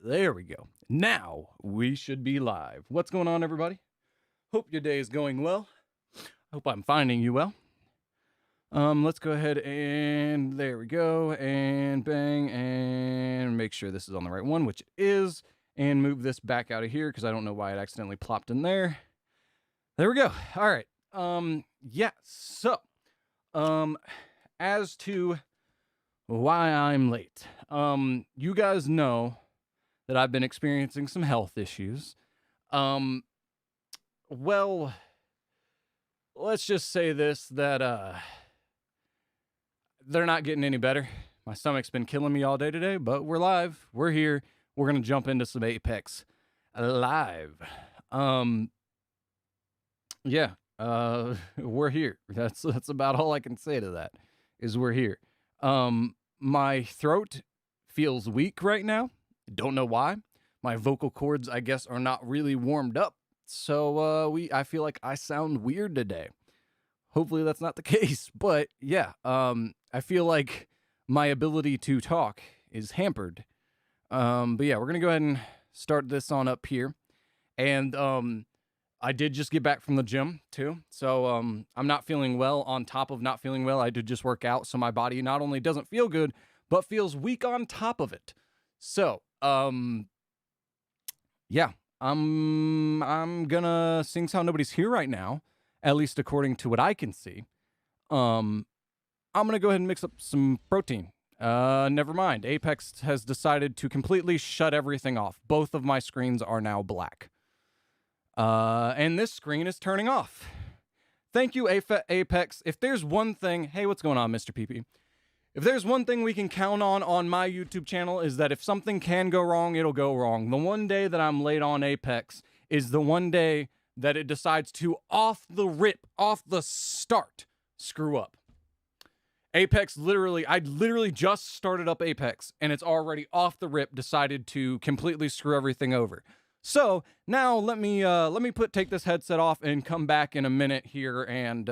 There we go. Now we should be live. What's going on, everybody? Hope your day is going well. Hope I'm finding you well. Let's go ahead and there we go, and bang, and make sure this is on the right one, which it is, and move this back out of here because I don't know why it accidentally plopped in there. There we go. All right. Yeah. So, as to why I'm late, you guys know that I've been experiencing some health issues. Um, well, let's just say this that they're not getting any better. My stomach's been killing me all day today, but we're live. We're here. We're gonna jump into some Apex live. Yeah. We're here. That's about all I can say to that. Is we're here. My throat feels weak right now. Don't know why. My vocal cords, I guess, are not really warmed up. So I feel like I sound weird today. Hopefully that's not the case. But yeah, I feel like my ability to talk is hampered. But yeah, we're gonna go ahead and start this on up here. And I did just get back from the gym too. So I'm not feeling well on top of not feeling well. I did just work out, so my body not only doesn't feel good, but feels weak on top of it. So, yeah, I'm gonna sing how nobody's here right now, at least according to what I can see. Um, I'm gonna go ahead and mix up some protein. Never mind. Apex has decided to completely shut everything off. Both of my screens are now black. And this screen is turning off. Thank you, Apex. If there's one thing, hey, what's going on, Mr. PP? If there's one thing we can count on my YouTube channel is that if something can go wrong, it'll go wrong. The one day that I'm late on Apex is the one day that it decides to off the start, screw up. Apex I literally just started up Apex and it's already off the rip decided to completely screw everything over. So now let me take this headset off and come back in a minute here, and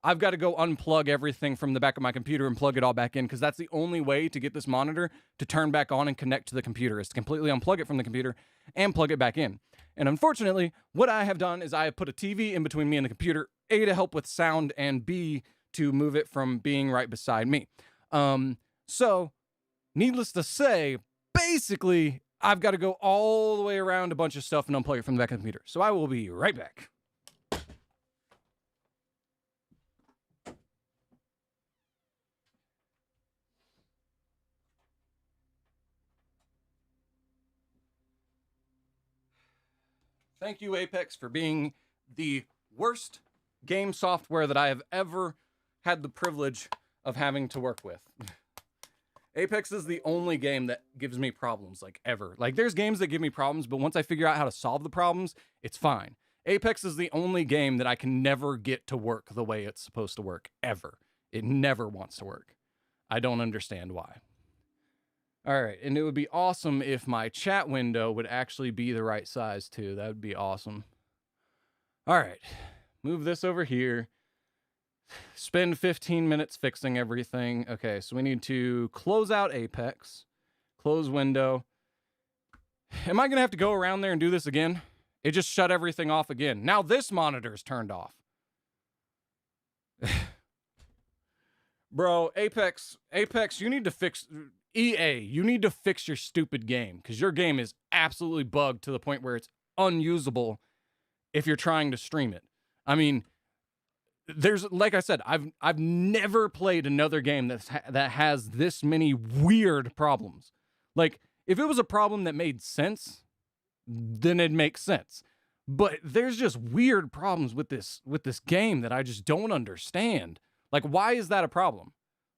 I've got to go unplug everything from the back of my computer and plug it all back in, because that's the only way to get this monitor to turn back on and connect to the computer, is to completely unplug it from the computer and plug it back in. And unfortunately, what I have done is I have put a TV in between me and the computer, A, to help with sound, and B, to move it from being right beside me. So, needless to say, basically, I've got to go all the way around a bunch of stuff and unplug it from the back of the computer. So I will be right back. Thank you, Apex, for being the worst game software that I have ever had the privilege of having to work with. Apex is the only game that gives me problems, like, ever. Like, there's games that give me problems, but once I figure out how to solve the problems, it's fine. Apex is the only game that I can never get to work the way it's supposed to work, ever. It never wants to work. I don't understand why. All right, and it would be awesome if my chat window would actually be the right size, too. That would be awesome. All right, move this over here. Spend 15 minutes fixing everything. Okay, so we need to close out Apex. Close window. Am I going to have to go around there and do this again? It just shut everything off again. Now this monitor's turned off. Bro, Apex, you need to fix... EA, you need to fix your stupid game, because your game is absolutely bugged to the point where it's unusable if you're trying to stream it. I mean... There's, like I said, I've never played another game that has this many weird problems. Like, if it was a problem that made sense, then it'd make sense. But there's just weird problems with this game that I just don't understand. Like, why is that a problem?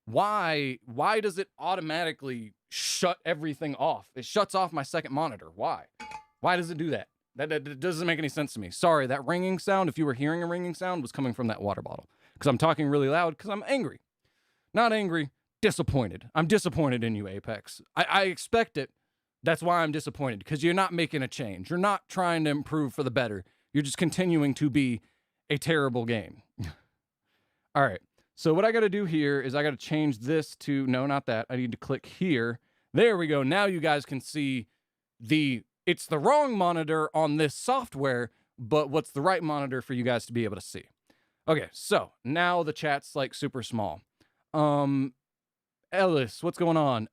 Why does it automatically shut everything off? It shuts off my second monitor. Why? Why does it do that? That doesn't make any sense to me. Sorry, that ringing sound, if you were hearing a ringing sound, was coming from that water bottle. Because I'm talking really loud because I'm angry. Not angry, disappointed. I'm disappointed in you, Apex. I expect it. That's why I'm disappointed, because you're not making a change. You're not trying to improve for the better. You're just continuing to be a terrible game. All right, so what I got to do here is I got to change this to, no, not that. I need to click here. There we go. Now you guys can see it's the wrong monitor on this software, but what's the right monitor for you guys to be able to see. Okay, so now the chat's like super small. Ellis, what's going on?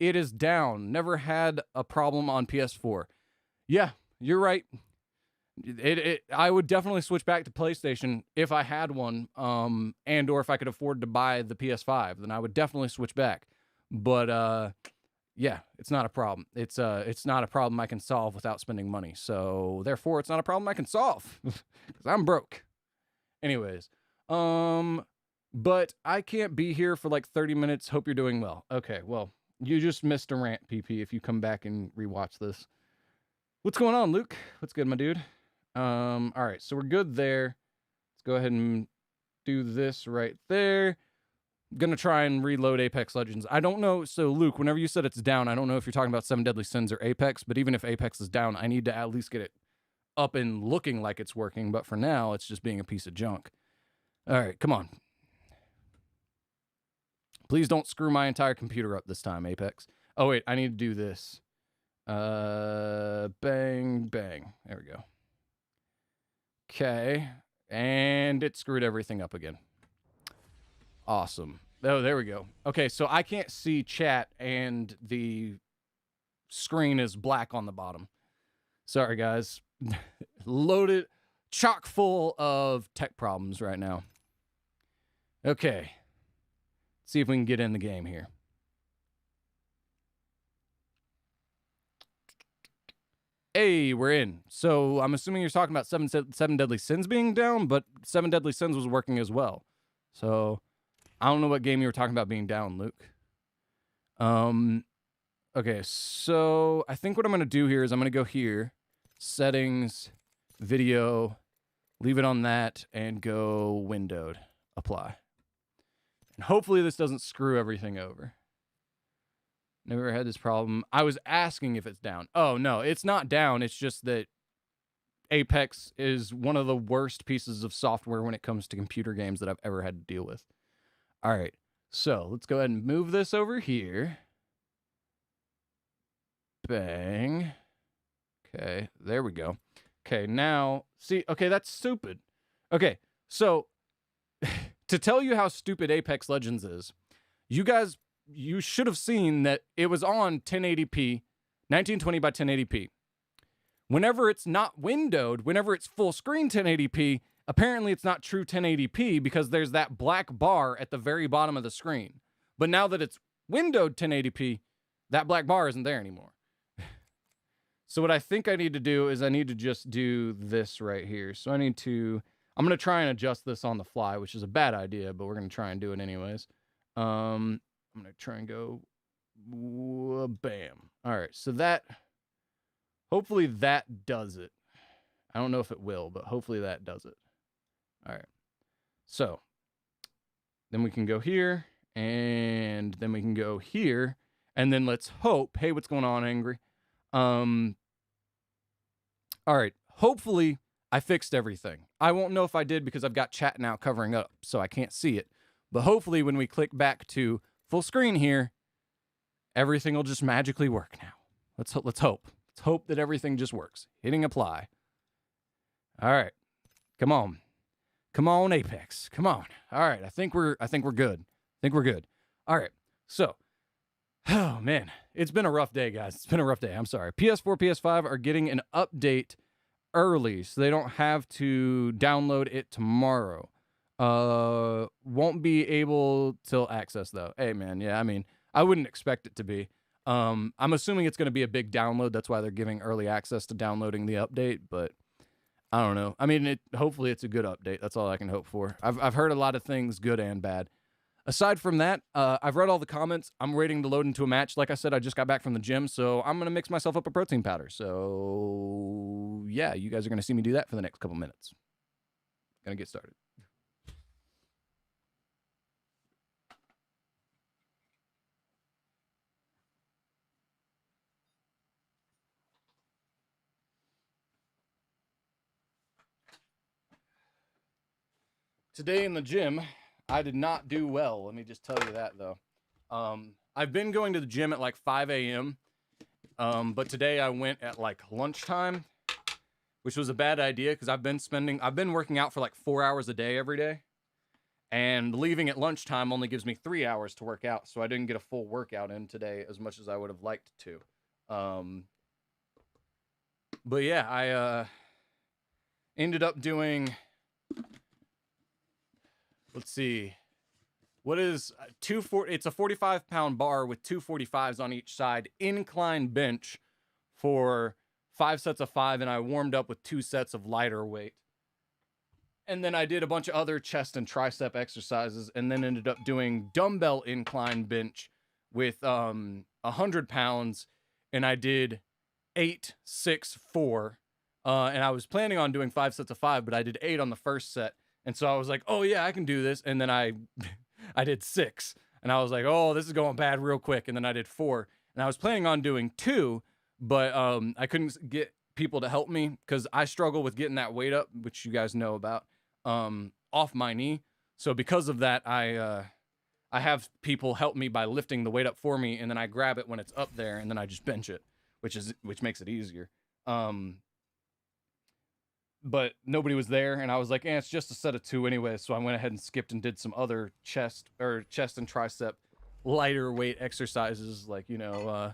It is down. Never had a problem on PS4. Yeah, you're right. I would definitely switch back to PlayStation if I had one, and or if I could afford to buy the PS5, then I would definitely switch back. But yeah, it's not a problem. It's not a problem I can solve without spending money. So therefore, it's not a problem I can solve because I'm broke. Anyways, but I can't be here for like 30 minutes. Hope you're doing well. Okay, well, you just missed a rant, PP, if you come back and rewatch this. What's going on, Luke? What's good, my dude? All right, so we're good there. Let's go ahead and do this right there. I'm gonna try and reload Apex Legends. I don't know, so Luke, whenever you said it's down, I don't know if you're talking about 7 Deadly Sins or Apex, but even if Apex is down, I need to at least get it up and looking like it's working, but for now, it's just being a piece of junk. All right, come on. Please don't screw my entire computer up this time, Apex. Oh, wait, I need to do this. Bang, bang. There we go. Okay, and it screwed everything up again. Awesome. Oh, there we go. Okay, so I can't see chat, and the screen is black on the bottom. Sorry, guys. Loaded, chock full of tech problems right now. Okay. See if we can get in the game here. Hey, we're in. So I'm assuming you're talking about 7 Deadly Sins being down, but 7 Deadly Sins was working as well. So I don't know what game you were talking about being down, Luke. Okay, so I think what I'm going to do here is I'm going to go here, settings, video, leave it on that, and go windowed, apply. And hopefully this doesn't screw everything over. Never had this problem. I was asking if it's down. Oh, no, it's not down. It's just that Apex is one of the worst pieces of software when it comes to computer games that I've ever had to deal with. All right, so let's go ahead and move this over here. Bang. Okay, there we go. Okay, now, see, okay, that's stupid. Okay, so to tell you how stupid Apex Legends is, you should have seen that it was on 1080p, 1920 by 1080p. Whenever it's not windowed, whenever it's full screen 1080p, apparently it's not true 1080p because there's that black bar at the very bottom of the screen. But now that it's windowed 1080p, that black bar isn't there anymore. So what I think I need to do is I need to just do this right here. So I'm going to try and adjust this on the fly, which is a bad idea, but we're going to try and do it anyways. I'm going to try and go, bam. All right, so that, hopefully that does it. I don't know if it will, but hopefully that does it. All right, so then we can go here, and then we can go here, and then let's hope, hey, what's going on, Angry? All right, hopefully I fixed everything. I won't know if I did because I've got chat now covering up, so I can't see it. But hopefully when we click back to full screen here, everything will just magically work now. Let's hope. Let's hope that everything just works. Hitting apply. All right. Come on. Come on, Apex. Come on. All right. I think we're good. All right. So, oh man, it's been a rough day, guys. It's been a rough day. I'm sorry. PS4, PS5 are getting an update early, so they don't have to download it tomorrow. Won't be able till access though. Hey man, yeah, I mean, I wouldn't expect it to be. I'm assuming it's going to be a big download. That's why they're giving early access to downloading the update, but I don't know. I mean, hopefully it's a good update. That's all I can hope for. I've heard a lot of things, good and bad. Aside from that, I've read all the comments. I'm waiting to load into a match. Like I said, I just got back from the gym, so I'm going to mix myself up a protein powder. So, yeah, you guys are going to see me do that for the next couple minutes. Gonna get started. Today in the gym, I did not do well. Let me just tell you that, though. I've been going to the gym at like 5 a.m. But today I went at like lunchtime, which was a bad idea because I've been working out for like 4 hours a day every day. And leaving at lunchtime only gives me 3 hours to work out. So I didn't get a full workout in today as much as I would have liked to. But yeah, I ended up doing, let's see, what is 240? It's a 45-pound bar with 245s on each side, incline bench for 5 sets of 5, and I warmed up with 2 sets of lighter weight. And then I did a bunch of other chest and tricep exercises, and then ended up doing dumbbell incline bench with 100 pounds, and I did 8, 6, 4. And I was planning on doing 5 sets of 5, but I did 8 on the first set. And so I was like, oh yeah, I can do this. And then I did 6. And I was like, oh, this is going bad real quick. And then I did 4. And I was planning on doing 2, but I couldn't get people to help me because I struggle with getting that weight up, which you guys know about, off my knee. So because of that, I have people help me by lifting the weight up for me, and then I grab it when it's up there, and then I just bench it, which makes it easier. But nobody was there, and I was like, it's just a set of 2 anyway. So I went ahead and skipped and did some other chest and tricep lighter weight exercises, like, you know,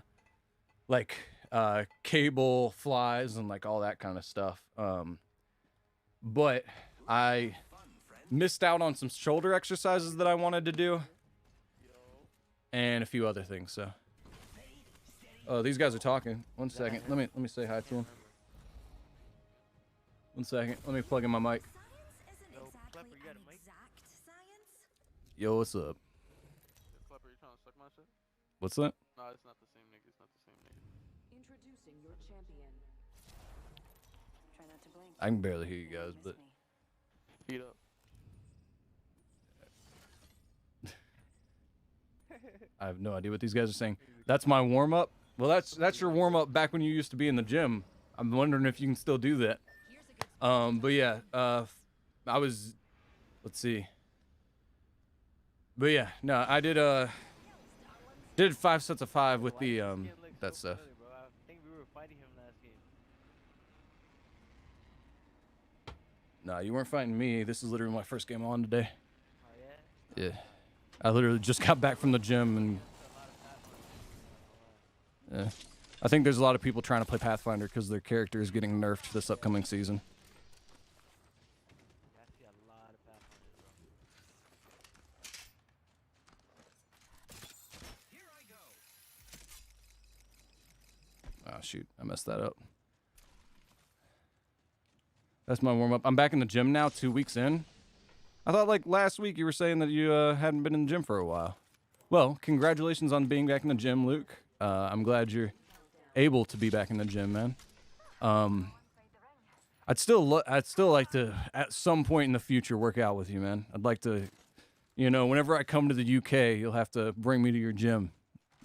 cable flies and like all that kind of stuff. But I missed out on some shoulder exercises that I wanted to do and a few other things. So, oh, these guys are talking. One second. Let me say hi to them. One second. Let me plug in my mic. Yo, what's up? What's that? No, it's not the same nigga. It's not the same nigga. Introducing your champion. Try not to blink. I can barely hear you guys, but Feet up. I have no idea what these guys are saying. That's my warm up. Well, that's your warm up back when you used to be in the gym. I'm wondering if you can still do that. But yeah, I was, let's see. But yeah, no, I did 5 sets of 5 with the that stuff. I think we were fighting him last game. Nah, you weren't fighting me. This is literally my first game on today. Oh yeah? Yeah. I literally just got back from the gym and yeah. I think there's a lot of people trying to play Pathfinder because their character is getting nerfed this upcoming season. I see a lot of Pathfinders, bro. Oh shoot, I messed that up. That's my warm up. I'm back in the gym now, 2 weeks in. I thought like last week you were saying that you hadn't been in the gym for a while. Well, congratulations on being back in the gym, Luke. I'm glad you're able to be back in the gym, man. I'd still like to at some point in the future work out with you, man. I'd like to, you know, whenever I come to the UK, you'll have to bring me to your gym,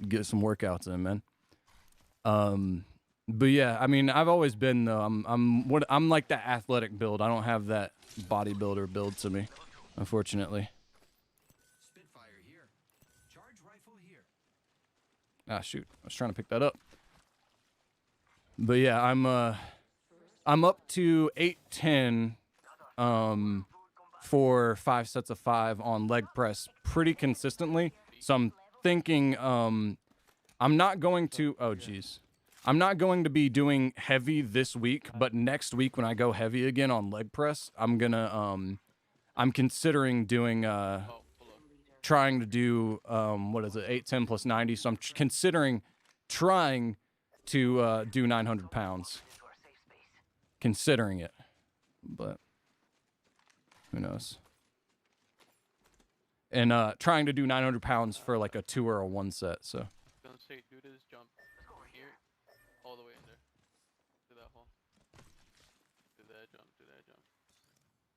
get some workouts in, man. But yeah, I mean, I've always been though. I'm like that athletic build. I don't have that bodybuilder build to me, unfortunately. Spitfire here. Charge rifle here. Ah, shoot. I was trying to pick that up. But yeah, I'm up to 810 for 5 sets of 5 on leg press pretty consistently. So I'm thinking I'm not going to I'm not going to be doing heavy this week, but next week when I go heavy again on leg press, I'm considering doing trying to do what is it, 810 plus 90. So I'm considering trying to do 900 pounds. Considering it, but who knows? And trying to do 900 pounds for like a 2 or a 1 set. So Gonna say, do this jump here, all the way in there, to that hole. Do that jump, do that jump.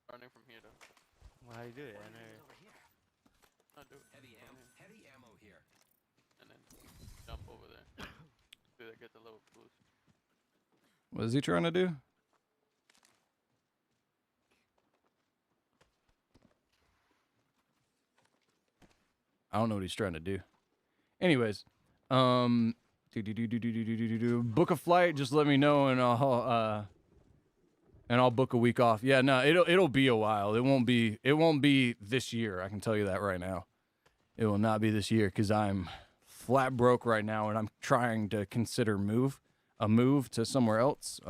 Starting from here though. Well, how do you do it? Not do it. Heavy ammo here. And then jump over there. Do that, get the little boost. what is he trying to do? I don't know what he's trying to do. Anyways, Book a flight. Just let me know, and I'll book a week off. Yeah, no, it'll be a while. It won't be this year. I can tell you that right now. It will not be this year because I'm flat broke right now, and I'm trying to consider a move to somewhere else.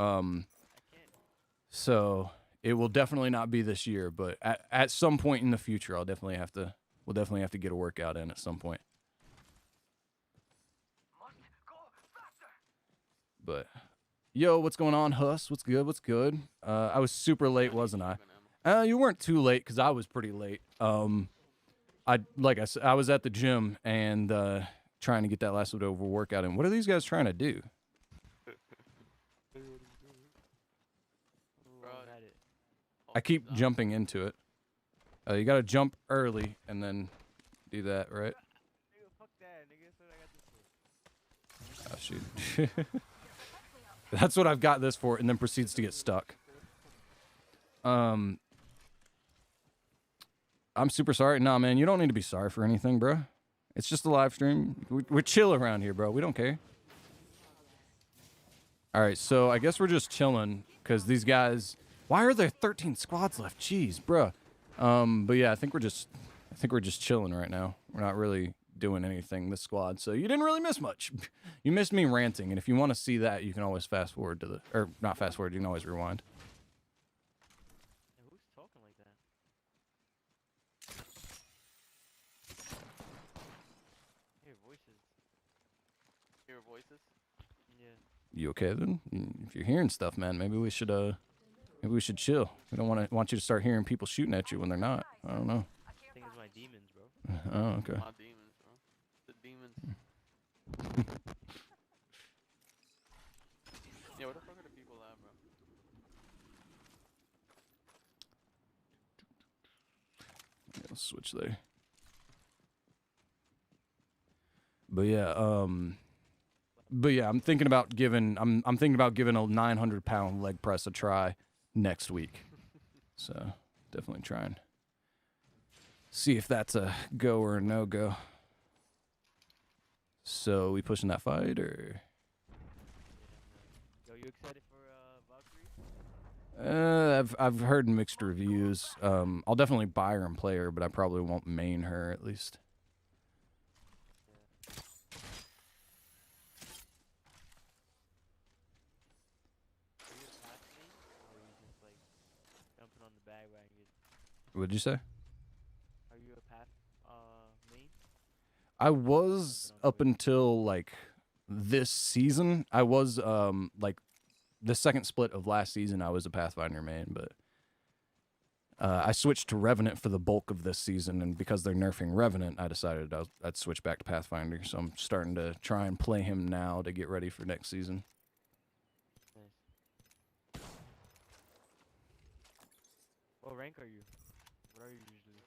So it will definitely not be this year, but at some point in the future, we'll definitely have to get a workout in at some point. But yo, what's going on, Huss? What's good? What's good? I was super late, wasn't I? You weren't too late because I was pretty late. Like I said, I was at the gym and trying to get that last over workout in. What are these guys trying to do? I keep jumping into it. You gotta jump early and then do that, right? Oh shoot. That's what I've got this for, and then proceeds to get stuck. I'm super sorry. Nah, man, you don't need to be sorry for anything, bro. It's just a live stream. We're chill around here, bro. We don't care. All right, so I guess we're just chilling because these guys. Why are there 13 squads left? Jeez, bro. But yeah, I think we're just chilling right now. We're not really doing anything this squad, so you didn't really miss much. You missed me ranting, and if you want to see that, you can always fast forward to or not fast forward. You can always rewind. Who's talking like that? Hear voices. Hear voices? Yeah. You okay then? If you're hearing stuff, man, maybe we should chill. We don't want you to start hearing people shooting at you when they're not. I don't know. I think it's my demons, bro. Oh, okay. My demons, bro. The demons. Yeah, where the fuck are the people at, bro? Yeah, let's switch there. But yeah, I'm thinking about giving a 900-pound leg press a try next week. So definitely try and see if that's a go or a no go. So we pushing that fight or? Yo, you excited for Valkyrie? I've heard mixed reviews. I'll definitely buy her and play her, but I probably won't main her at least. Are you a path main? Or are you just like jumping on the bandwagon? What'd you say? Are you a path main? I was up until like this season. I was like the second split of last season. I was a Pathfinder main, but I switched to Revenant for the bulk of this season, and because they're nerfing Revenant, I decided I'd switch back to Pathfinder. So I'm starting to try and play him now to get ready for next season. Nice. What rank are you? What are you usually?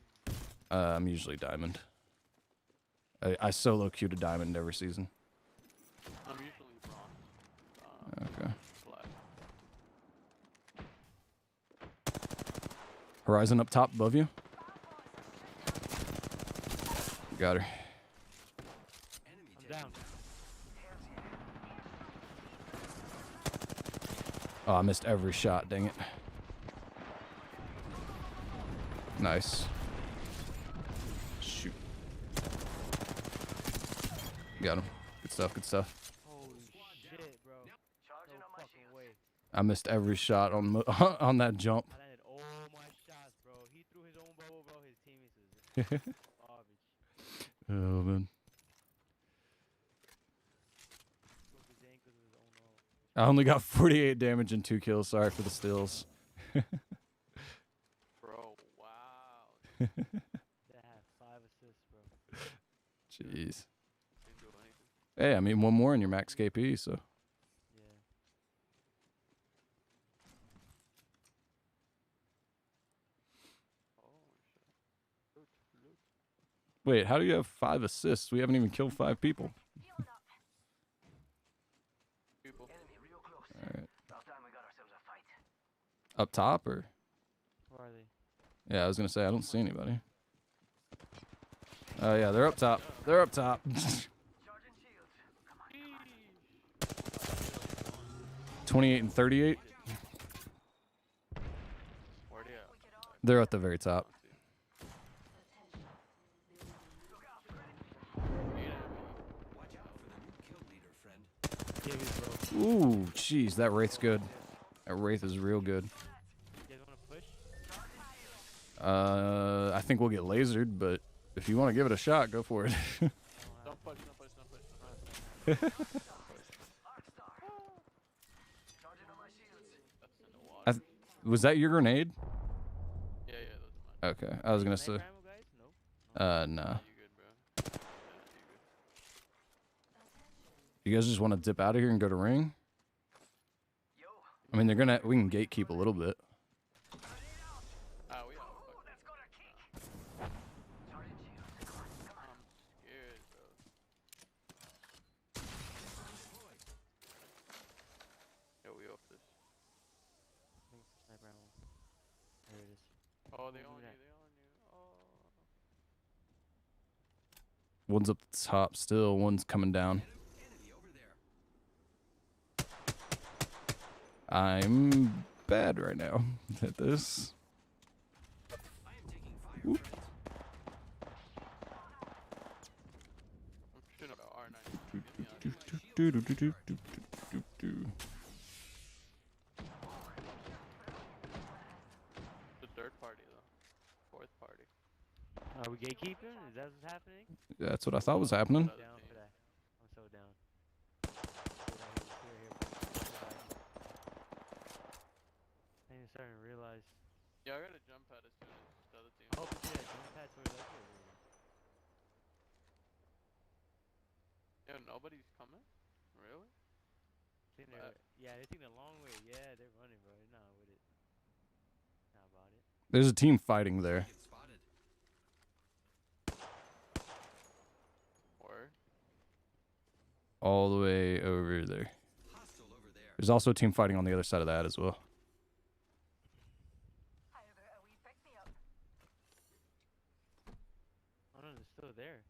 I'm usually Diamond. I solo queue to Diamond every season. I'm usually bronze. Okay. Flat. Horizon up top above you. Got her. I'm down. Oh, I missed every shot, dang it. Nice. Shoot. Got him. Good stuff, good stuff. Holy shit, bro. No fucking way. I missed every shot on on that jump. I landed all my shots, bro. He threw his own bubble, bro. His teammates is garbage. Oh, man. Broke his ankles with his own ult. I only got 48 damage and 2 kills. Sorry for the steals. Bro, wow. That had 5 assists, bro. Jeez. Didn't do anything. Hey, I mean, one more in your max KP, so. Yeah. Oh, shit. Loot, loot. Wait, how do you have 5 assists? We haven't even killed 5 people. People. Alright. Up top, or? Where are they? Yeah, I was gonna say, I don't see anybody. Oh, yeah, they're up top. They're up top. 28 and 38. Where they at? They're at the very top. Watch out for the new kill leader, friend. Give it, bro. Ooh, jeez, that Wraith's good. That Wraith is real good. You guys wanna push? I think we'll get lasered, but if you want to give it a shot, go for it. Don't push, don't push, don't push. Don't push. That's in the water. Was that your grenade? Yeah, yeah, those are mine. Okay, I was gonna say. Sniper ammo, guys? Nope. Nah. You good, bro? Yeah, you good. You guys just want to dip out of here and go to ring? I mean, we can gatekeep a little bit. Ah, we out. Fuck. I'm scared, bro. Yo, we off this. Looking for sniper ammo. There it is. Oh, they Who on you, that? they on you. Oh. One's up the top still. One's coming down. Enemy over there. I'm bad right now at this. I am taking fire, Whoop. friends. I'm shooting at R9. Get me out Do, of here. do, do, do, do, do, do, do. The third party, though. Fourth party. Are we gatekeeping? Is that what's happening? That's what I thought was happening. Down for that. I'm so down. I ain't starting to realize. Yeah, I got a jump pad as soon as the other team. I hope you see that jump pad towards us over here. Yo, nobody's coming? Really? Think yeah, they think the long way. Yeah, they're running, bro. They're not with it. Not about it. There's a team fighting there. Get spotted. Or? All the way over there. Hostile over there. There's also a team fighting on the other side of that as well. Oh no, they're still there.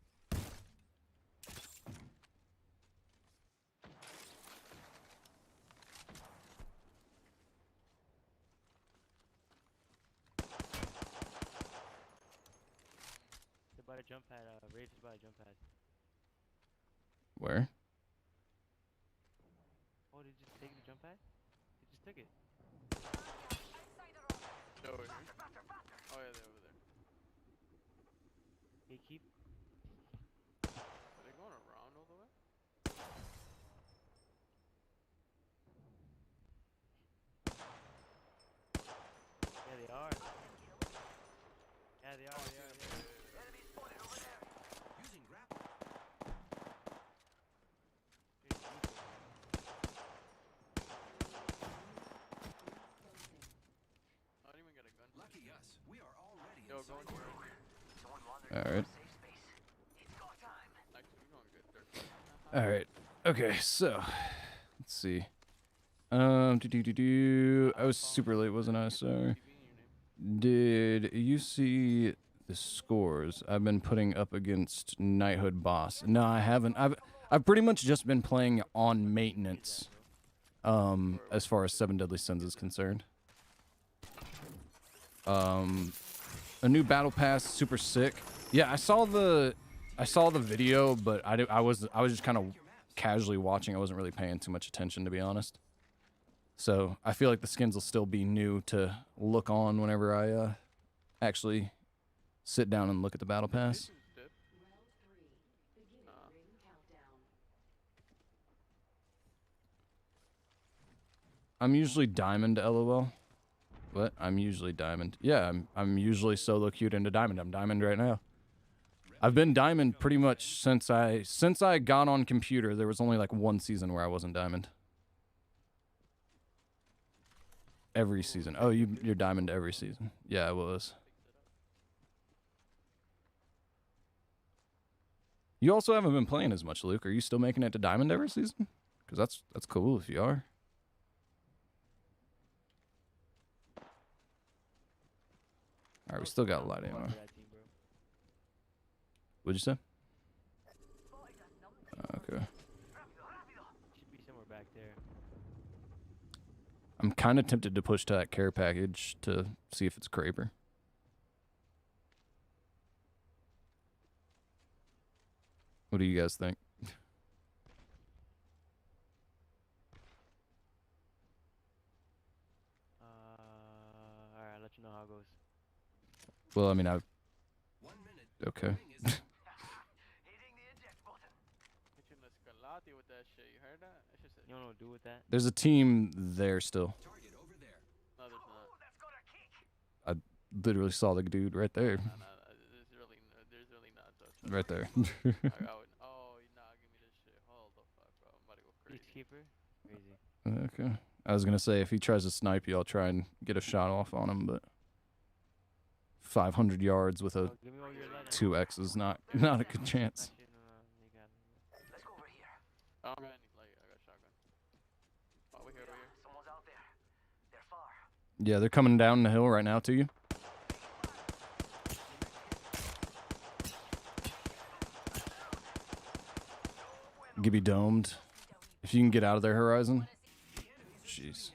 They're by the jump pad. Rage is by the jump pad. Where? Oh, did you just take the jump pad? They just took it. Yo, over here. Oh, yeah, they're over there. They keep. Are they going around all the way? Yeah, they are. Yeah, they are. They are. Using grapple. I don't even get a gun. Lucky us. We are already Yo, inside. going here. All right. Actually, we're going good. All right. Okay, so let's see. I was super late, wasn't I? Sorry. Did you see the scores I've been putting up against Knighthood Boss? No, I haven't. I've pretty much just been playing on maintenance. As far as Seven Deadly Sins is concerned. A new battle pass, super sick. Yeah, I saw the video, but I was just kind of casually watching. I wasn't really paying too much attention, to be honest. So I feel like the skins will still be new to look on whenever I actually sit down and look at the battle pass. Dip. I'm usually diamond, LOL. What? I'm usually diamond. Yeah, I'm usually solo queued into diamond. I'm diamond right now. I've been diamond pretty much since I got on computer. There was only like one season where I wasn't diamond. Every season. Oh, you're diamond every season. Yeah, I was. You also haven't been playing as much, Luke. Are you still making it to diamond every season? Because that's cool if you are. All right, we still got a lot of ammo. What'd you say? Okay. Should be somewhere back there. I'm kind of tempted to push to that care package to see if it's Kraber. What do you guys think? Alright, I'll let you know how it goes. Well, I mean, I 1 minute. okay. Hitting the Scalati with that shit. You heard that? It's just You don't know what to do with that? There's a team there still. Target over there. no, there's not. Literally saw the dude right there, Nah, there's really not. So trust right me. there. I would, oh, nah, give me this shit. Hold the fuck, bro. I'm about to go crazy. Peacekeeper? Crazy. Okay. I was gonna say if he tries to snipe you, I'll try and get a shot off on him, but 500 yards with a Oh, give me all your letters. 2x is not a good chance. Actually, no, you got it. I don't got any light. I got shotgun. Oh, we're here. Yeah, they're coming down the hill right now to you. Gibby domed. If you can get out of there, Horizon. Jeez.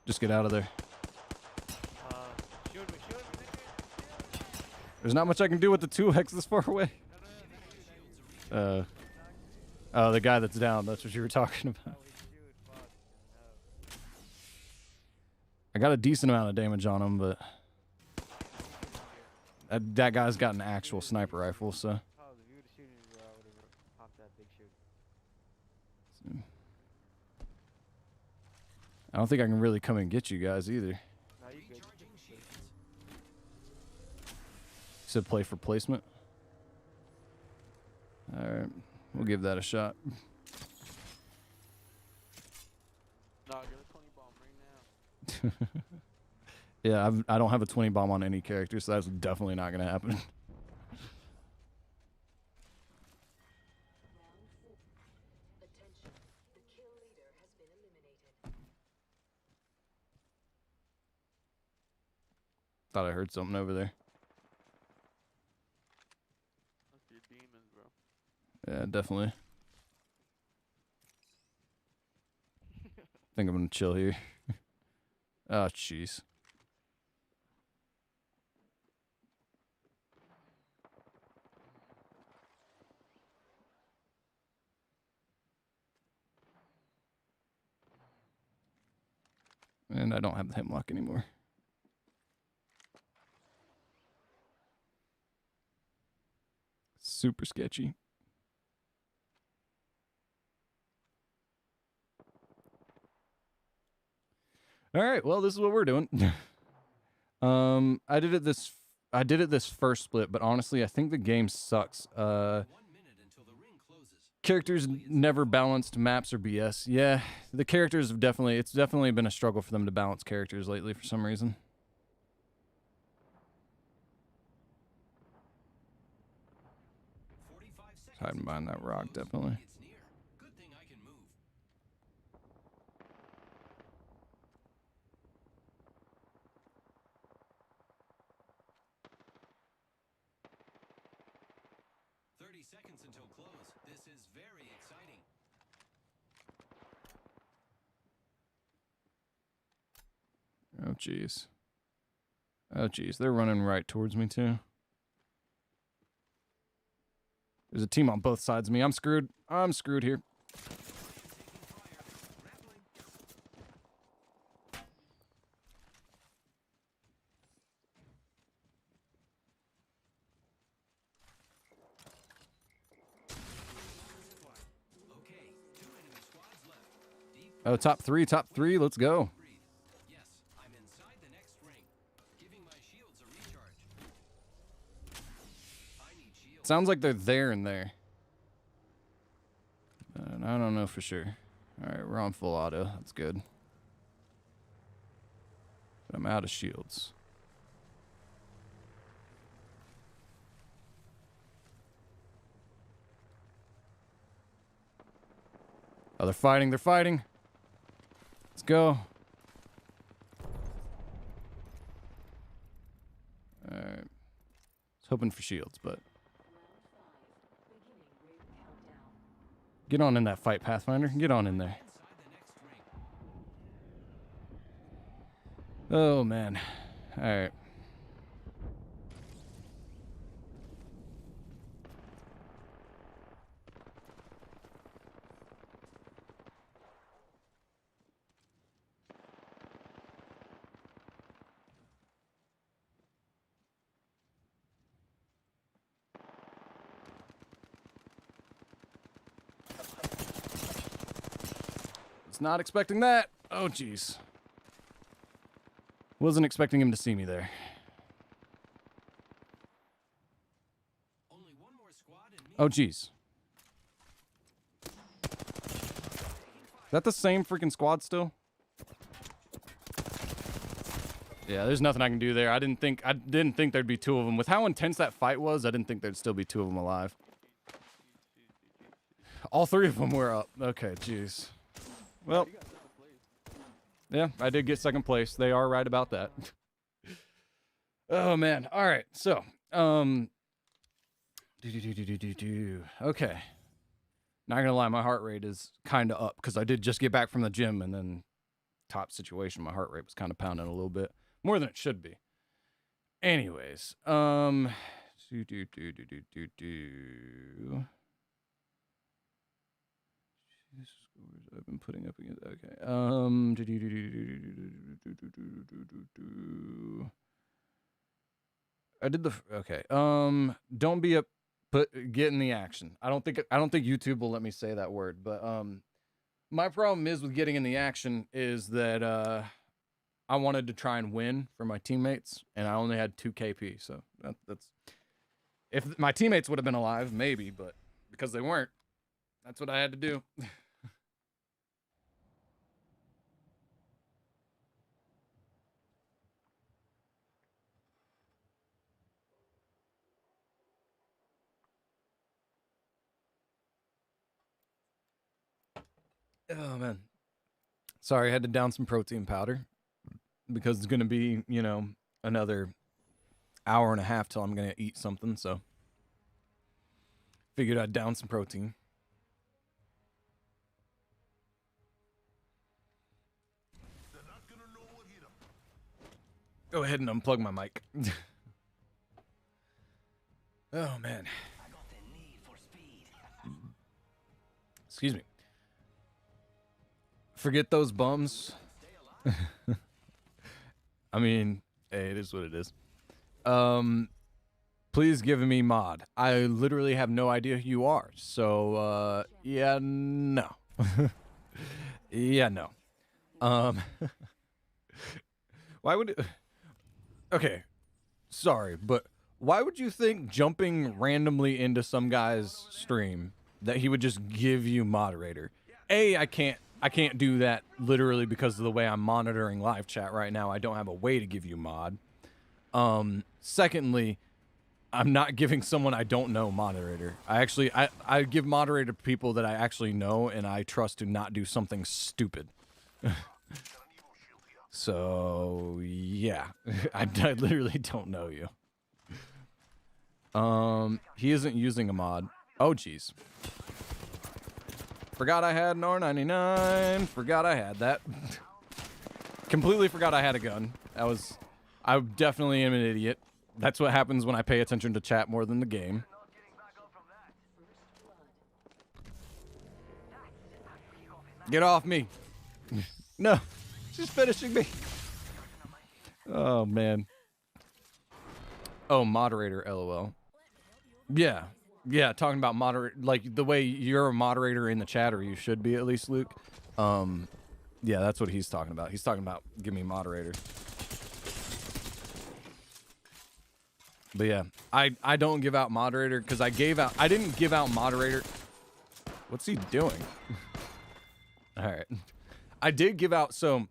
Just get out of there. Shoot me, There's not much I can do with the 2x this far away. Oh, the guy that's down. That's what you were talking about. I got a decent amount of damage on him, but that guy's got an actual sniper rifle, so. If you would have shooting, bro, I would have popped that big shoot. I don't think I can really come and get you guys either. No, you good. You said play for placement? Alright, we'll give that a shot. Nah, give a 20 bomb right now. Yeah, I don't have a 20 bomb on any character, so that's definitely not going to happen. Round 4. Attention. The kill leader has been eliminated. Thought I heard something over there. Must be demons, bro. Yeah, definitely. Think I'm going to chill here. Oh, jeez. And I don't have the hemlock anymore. Super sketchy. All right, well, this is what we're doing. I did it this first split, but honestly, I think the game sucks. 1 minute until the ring closes. Characters never balanced, maps or BS. Yeah, the characters have it's definitely been a struggle for them to balance characters lately for some reason. 45 seconds. Hiding behind that rock, definitely. It's near. Good thing I can move. Seconds until close. This is very exciting. Oh, jeez. Oh, jeez. They're running right towards me, too. There's a team on both sides of me. I'm screwed. I'm screwed here. Okay, 2 enemy squads left. Deep Oh, top three. Let's go. breathe. Yes, I'm inside the next ring. Giving my shields a recharge. I need shields. Sounds like they're there and there. I don't know for sure. All right, we're on full auto. That's good. But I'm out of shields. Oh, they're fighting. They're fighting. Let's go. All right. I was hoping for shields, but Round 5. Beginning ring countdown. Get on in that fight, Pathfinder. Get on in there. Inside the next ring. Oh, man. All right. Was not expecting that. Oh, jeez. Wasn't expecting him to see me there. Only one more squad and me. Oh, jeez. Is that the same freaking squad still? Yeah, there's nothing I can do there. I didn't think there'd be two of them. With how intense that fight was, I didn't think there'd still be two of them alive. All three of them were up. Okay, jeez. Well, You got second place. yeah, I did get second place. They are right about that. Oh man. All right. So, okay. Not gonna lie, my heart rate is kind of up because I did just get back from the gym, and then top situation, my heart rate was kind of pounding a little bit more than it should be. Anyways, Scores I've been putting up against. Okay. I did the okay. Don't be a get in the action. I don't think YouTube will let me say that word, but my problem is with getting in the action is that I wanted to try and win for my teammates, and I only had 2 KP. So that's if my teammates would have been alive, maybe, but because they weren't, that's what I had to do. Oh man. Sorry, I had to down some protein powder because it's going to be, you know, another hour and a half till I'm going to eat something, so figured I'd down some protein. Go ahead and unplug my mic. Oh man. I got the need for speed. Excuse me. Forget those bums. I mean, hey, it is what it is. Please give me mod. I literally have no idea who you are. So, yeah, no. Yeah, no. Why would it... Okay, sorry, but why would you think jumping randomly into some guy's stream that he would just give you moderator? I can't do that literally because of the way I'm monitoring live chat right now. I don't have a way to give you mod. Secondly, I'm not giving someone I don't know moderator. I give moderator to people that I actually know and I trust to not do something stupid. So, yeah. I literally don't know you. He isn't using a mod. Oh, jeez. Forgot I had an R99. Forgot I had that. Completely forgot I had a gun. I definitely am an idiot. That's what happens when I pay attention to chat more than the game. Get off me. No. She's finishing me. Oh, man. Oh, moderator, LOL. Yeah. Yeah, talking about moderate, like the way you're a moderator in the chat, or you should be at least, Luke. Yeah, that's what he's talking about. He's talking about give me moderator. But yeah, I don't give out moderator because I didn't give out moderator. What's he doing? All right. I did give out, so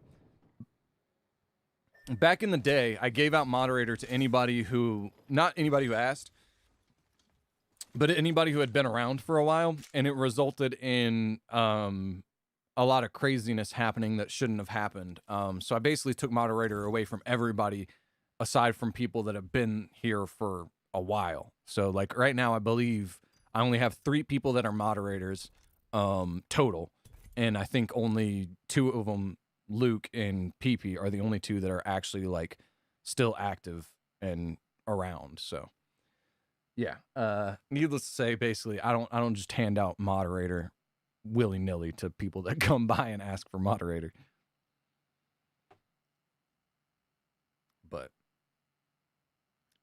back in the day, I gave out moderator to anybody who, not anybody who asked, but anybody who had been around for a while, and it resulted in a lot of craziness happening that shouldn't have happened. So I basically took moderator away from everybody aside from people that have been here for a while. So like right now, I believe I only have 3 people that are moderators. total, and I think only 2 of them, Luke and PP, are the only 2 that are actually like still active and around. So yeah, needless to say, basically, I don't just hand out moderator willy-nilly to people that come by and ask for moderator. But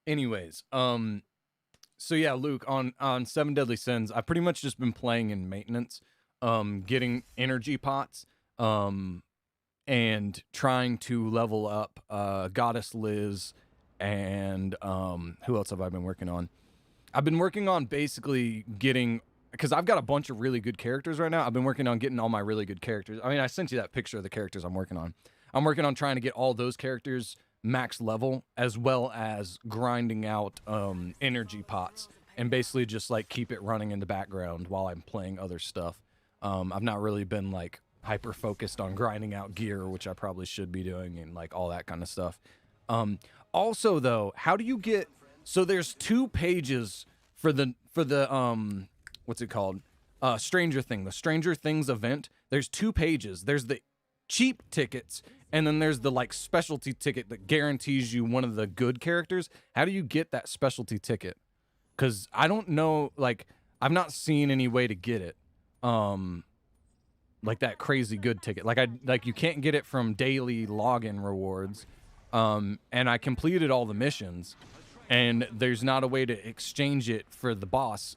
anyways, so yeah, Luke, on 7 Deadly Sins, I've pretty much just been playing in maintenance, getting energy pots, and trying to level up Goddess Liz, and who else have I been working on? I've been working on basically getting, because I've got a bunch of really good characters right now. I've been working on getting all my really good characters. I mean, I sent you that picture of the characters I'm working on. I'm working on trying to get all those characters max level, as well as grinding out energy pots, and basically just like keep it running in the background while I'm playing other stuff. I've not really been like hyper focused on grinding out gear, which I probably should be doing, and like all that kind of stuff. Also though, how do you get, so there's 2 pages for the what's it called? Stranger Thing, the Stranger Things event. There's 2 pages. There's the cheap tickets, and then there's the like specialty ticket that guarantees you one of the good characters. How do you get that specialty ticket? Because I don't know, like, I've not seen any way to get it. Like that crazy good ticket. Like you can't get it from daily login rewards. And I completed all the missions, and there's not a way to exchange it for the boss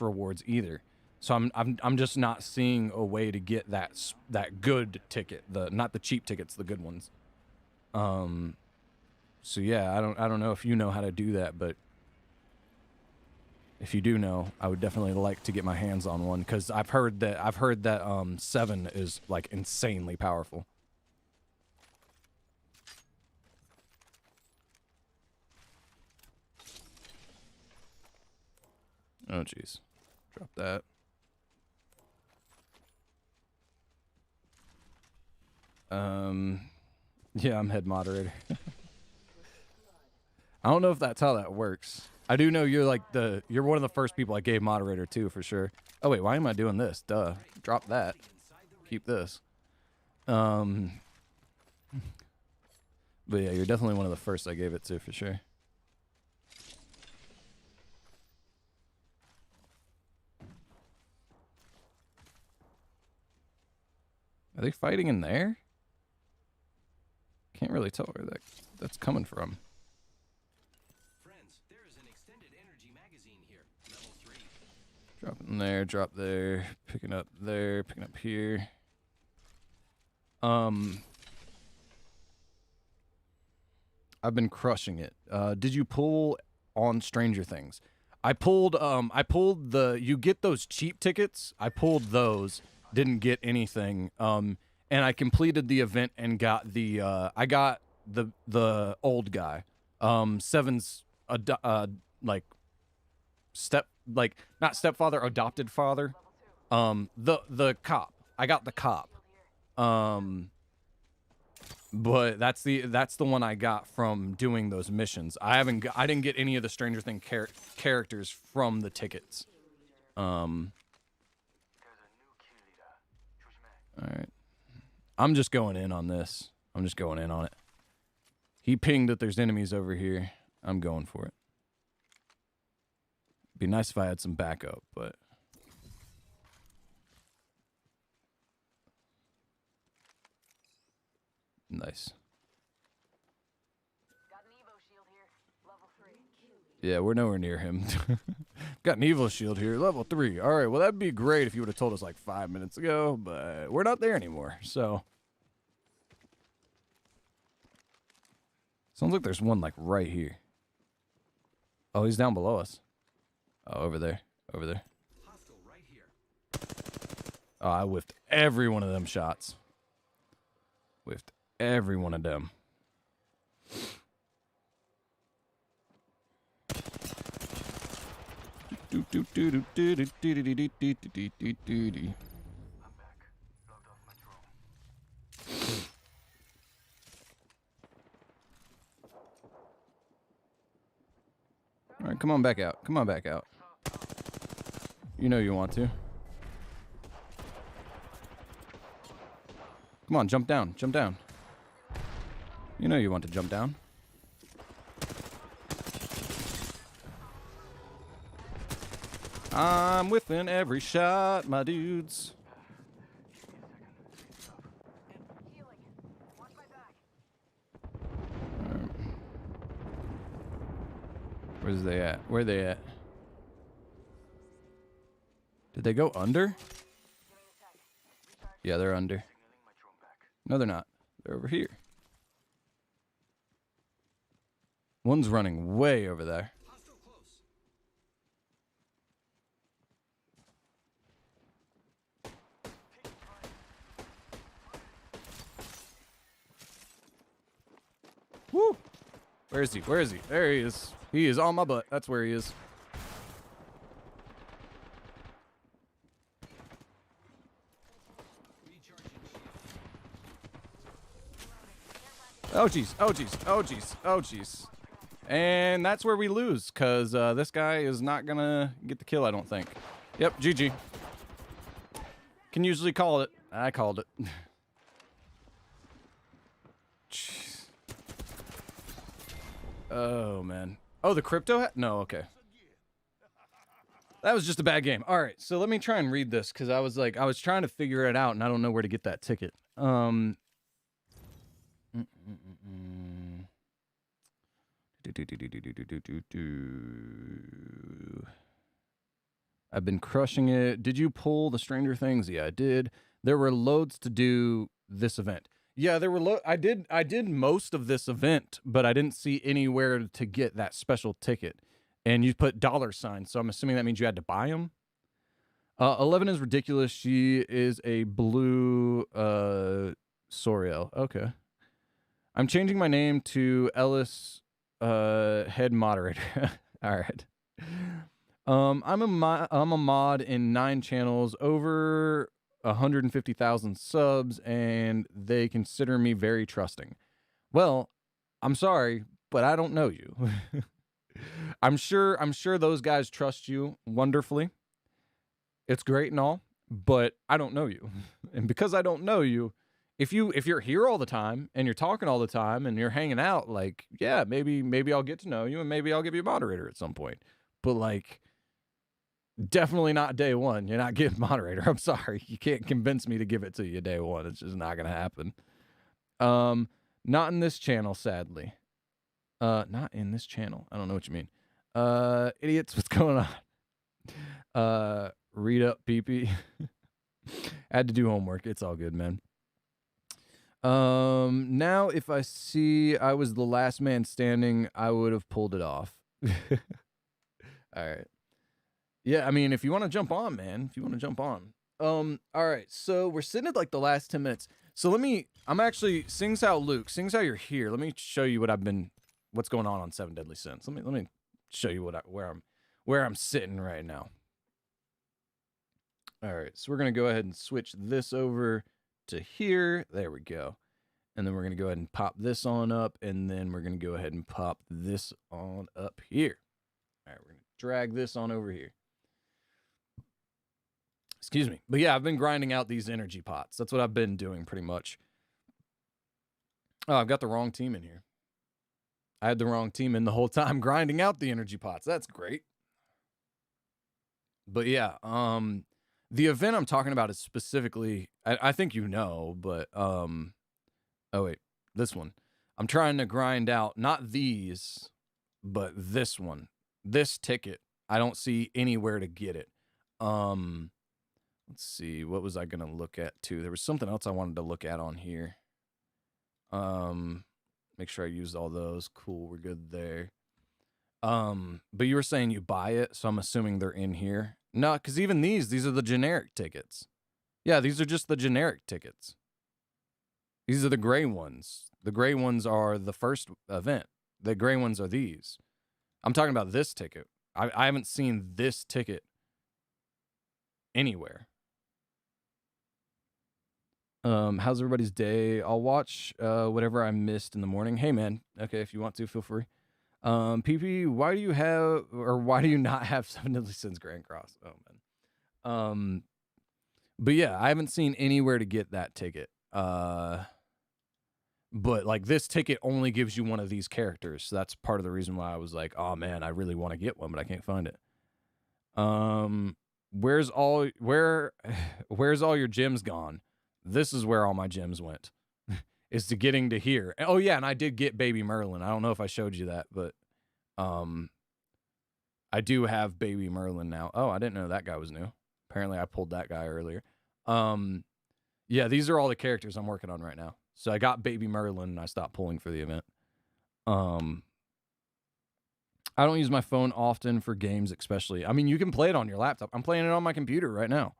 rewards either. So I'm just not seeing a way to get that good ticket, not the cheap tickets, the good ones. So yeah, I don't know if you know how to do that, but if you do know, I would definitely like to get my hands on one, because I've heard that 7 is like insanely powerful. Oh jeez, drop that. Yeah, I'm head moderator. I don't know if that's how that works. I do know you're one of the first people I gave moderator to, for sure. Oh wait, why am I doing this? Duh. Drop that. Keep this. But yeah, you're definitely one of the first I gave it to, for sure. Are they fighting in there? Can't really tell where that's coming from. Friends, there is an extended energy magazine here, level 3. Dropping there, drop there, picking up there, picking up here. I've been crushing it. Did you pull on Stranger Things? I pulled you get those cheap tickets. I pulled those, didn't get anything. And I completed the event and got I got the old guy. 7's not stepfather, adopted father. The cop. I got the cop. But that's the one I got from doing those missions. I didn't get any of the Stranger Things characters from the tickets. All right. I'm just going in on this. I'm just going in on it. He pinged that there's enemies over here. I'm going for it. Be nice if I had some backup, but nice. Got an Evo shield here, level 3. Yeah, we're nowhere near him. Got an Evo shield here, level 3. All right, well, that'd be great if you would have told us like 5 minutes ago, but we're not there anymore, so. Sounds like there's one like right here. Oh, he's down below us. Oh, over there. Over there. Hostile right here. Oh, I whiffed every one of them shots. Whiffed every one of them. All right, come on back out. Come on back out. You know you want to. Come on, jump down. Jump down. You know you want to jump down. I'm within every shot, my dudes. Where's they at? Where they at? Did they go under? Yeah, they're under. No, they're not. They're over here. One's running way over there. Hostile close. Woo! Where is he? Where is he? There he is. He is on my butt. That's where he is. Recharging shield. Oh, jeez. Oh, jeez. Oh, jeez. Oh, jeez. And that's where we lose, because this guy is not going to get the kill, I don't think. Yep, GG. Can usually call it. I called it. Jeez. Oh, man. Oh, the crypto? No, okay. That was just a bad game. All right, so let me try and read this, because I was trying to figure it out, and I don't know where to get that ticket. I've been crushing it. Did you pull the Stranger Things? Yeah, I did. There were loads to do this event. Yeah, there were I did most of this event, but I didn't see anywhere to get that special ticket. And you put $signs, so I'm assuming that means you had to buy them. 11 is ridiculous. She is a blue Soriel. Okay. I'm changing my name to Ellis head moderator. All right. I'm a mod in 9 channels, over 150,000 subs, and they consider me very trusting. Well, I'm sorry, but I don't know you. I'm sure those guys trust you wonderfully. It's great and all, but I don't know you. And because I don't know you, if you're here all the time and you're talking all the time and you're hanging out, like, yeah, maybe I'll get to know you and maybe I'll give you a moderator at some point. But like, definitely not day one. You're not getting moderator. I'm sorry. You can't convince me to give it to you day one. It's just not gonna happen. Not in this channel, sadly. Not in this channel. I don't know what you mean. Idiots, what's going on? Read up, PP. Had to do homework. It's all good, man. Now if I see I was the last man standing, I would have pulled it off. All right. Yeah, I mean, if you want to jump on, man, if you want to jump on. All right, so we're sitting at like the last 10 minutes. So I'm actually, seeing how Luke, seeing how you're here, let me show you what's going on 7 Deadly Sins. Let me show you where I'm sitting right now. All right, so we're gonna go ahead and switch this over to here. There we go. And then we're gonna go ahead and pop this on up, and then we're gonna go ahead and pop this on up here. All right, we're gonna drag this on over here. Excuse me. But yeah, I've been grinding out these energy pots. That's what I've been doing pretty much. Oh, I've got the wrong team in here. I had the wrong team in the whole time grinding out the energy pots. That's great. But yeah, the event I'm talking about is specifically, I think you know, but, oh wait, this one. I'm trying to grind out, not these, but this one. This ticket. I don't see anywhere to get it. Let's see, what was I going to look at too? There was something else I wanted to look at on here. Make sure I used all those. Cool, we're good there. But you were saying you buy it, so I'm assuming they're in here. No, because even these are the generic tickets. Yeah, these are just the generic tickets. These are the gray ones. The gray ones are the first event. The gray ones are these. I'm talking about this ticket. I haven't seen this ticket anywhere. How's everybody's day? I'll watch whatever I missed in the morning. Hey man, okay, if you want to, feel free. PP, why do you not have 7 Deadly Sins Grand Cross? Oh man. But yeah, I haven't seen anywhere to get that ticket. But like this ticket only gives you one of these characters. So that's part of the reason why I was like, oh man, I really want to get one, but I can't find it. Where's all your gems gone? This is where all my gems went. Is to getting to here. Oh yeah, and I did get Baby Merlin. I don't know if I showed you that, but I do have Baby Merlin now. Oh, I didn't know that guy was new. Apparently I pulled that guy earlier. Yeah, these are all the characters I'm working on right now. So I got Baby Merlin and I stopped pulling for the event. I don't use my phone often for games, especially. I mean, you can play it on your laptop. I'm playing it on my computer right now.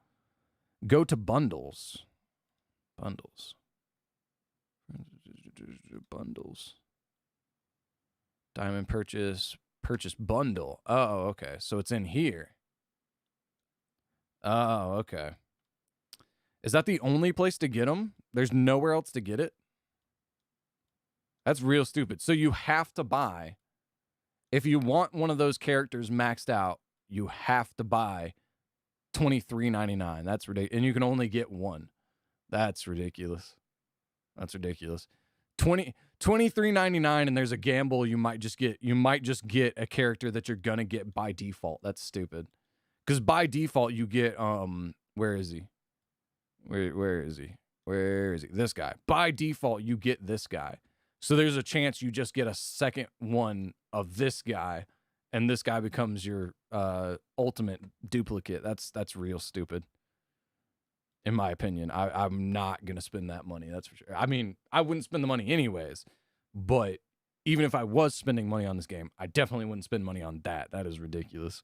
Go to bundles. Bundles. Bundles. Diamond purchase. Purchase bundle. Oh, okay. So it's in here. Oh, okay. Is that the only place to get them? There's nowhere else to get it? That's real stupid. So you have to buy. If you want one of those characters maxed out, you have to buy $23.99. That's ridiculous. And you can only get one. That's ridiculous. That's ridiculous. $23.99 and there's a gamble you might just get a character that you're gonna get by default. That's stupid. Because by default you get where is he? Where is he? Where is he? This guy. By default you get this guy. So there's a chance you just get a second one of this guy, and this guy becomes your ultimate duplicate. That's real stupid. In my opinion, I'm not going to spend that money. That's for sure. I mean, I wouldn't spend the money anyways, but even if I was spending money on this game, I definitely wouldn't spend money on that. That is ridiculous.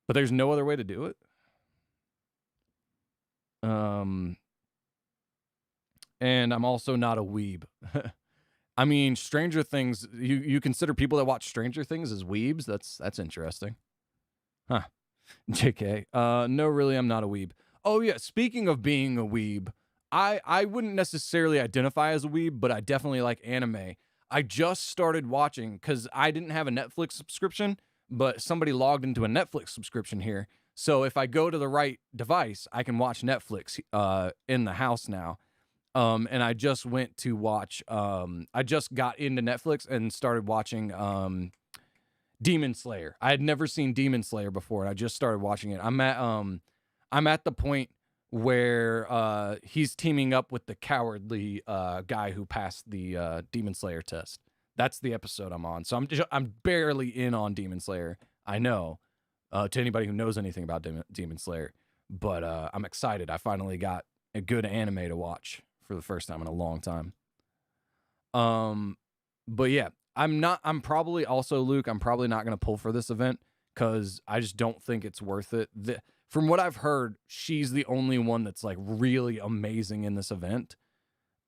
But there's no other way to do it. And I'm also not a weeb. I mean, Stranger Things, you consider people that watch Stranger Things as weebs? That's interesting. Huh. JK. No, really, I'm not a weeb. Oh, yeah, speaking of being a weeb, I wouldn't necessarily identify as a weeb, but I definitely like anime. I just started watching, because I didn't have a Netflix subscription, but somebody logged into a Netflix subscription here. So if I go to the right device, I can watch Netflix in the house now. And I just went to watch, I just got into Netflix and started watching Demon Slayer. I had never seen Demon Slayer before, and I just started watching it. I'm at the point where he's teaming up with the cowardly guy who passed the Demon Slayer test. That's the episode I'm on. So I'm barely in on Demon Slayer. I know, to anybody who knows anything about Demon Slayer, but I'm excited. I finally got a good anime to watch for the first time in a long time. But yeah, I'm probably also, Luke, I'm probably not going to pull for this event because I just don't think it's worth it. From what I've heard, she's the only one that's like really amazing in this event.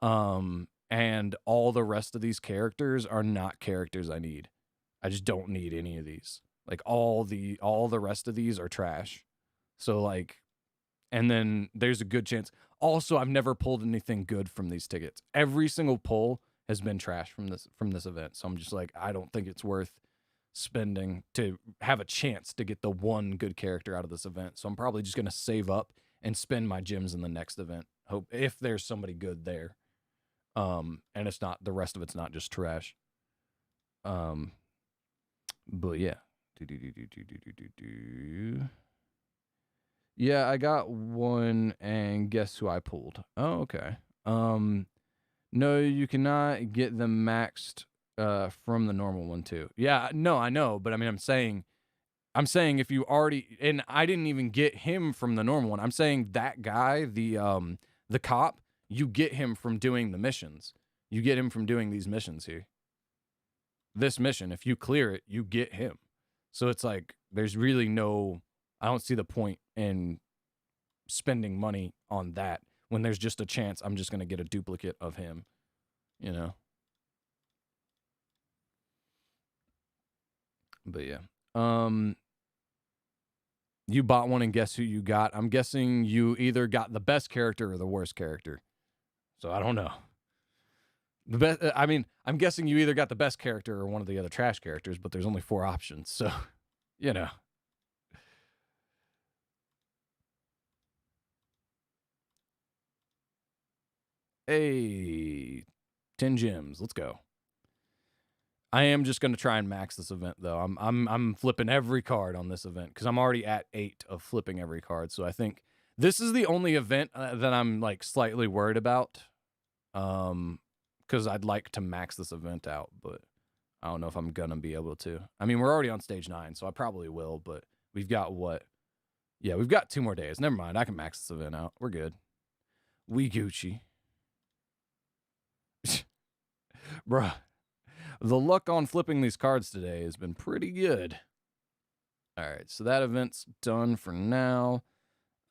And all the rest of these characters are not characters I need. I just don't need any of these. Like all the rest of these are trash. So like, and then there's a good chance. Also, I've never pulled anything good from these tickets. Every single pull has been trash from this event. So I'm just like, I don't think it's worth spending to have a chance to get the one good character out of this event. So I'm probably just going to save up and spend my gems in the next event. Hope if there's somebody good there. And it's not, the rest of it's not just trash. But yeah. Yeah, I got one, and guess who I pulled? Oh, okay. No, you cannot get them maxed from the normal one too. Yeah, no, I know, but I mean, I'm saying if you already, and I didn't even get him from the normal one. I'm saying that guy, the cop, you get him from doing the missions. You get him from doing these missions here. This mission, if you clear it, you get him. So it's like, there's really no, I don't see the point in spending money on that when there's just a chance I'm just going to get a duplicate of him, you know? But yeah. You bought one and guess who you got? I'm guessing you either got the best character or the worst character. So I don't know. The best, I mean, I'm guessing you either got the best character or one of the other trash characters, but there's only 4 options. So, you know. Hey, 10 gems. Let's go. I am just gonna try and max this event though. I'm flipping every card on this event because I'm already at 8 of flipping every card. So I think this is the only event that I'm like slightly worried about. Because I'd like to max this event out, but I don't know if I'm gonna be able to. I mean, we're already on stage 9, so I probably will. But we've got what? Yeah, we've got 2 more days. Never mind. I can max this event out. We're good. We Gucci. Bruh. The luck on flipping these cards today has been pretty good. All right, so that event's done for now.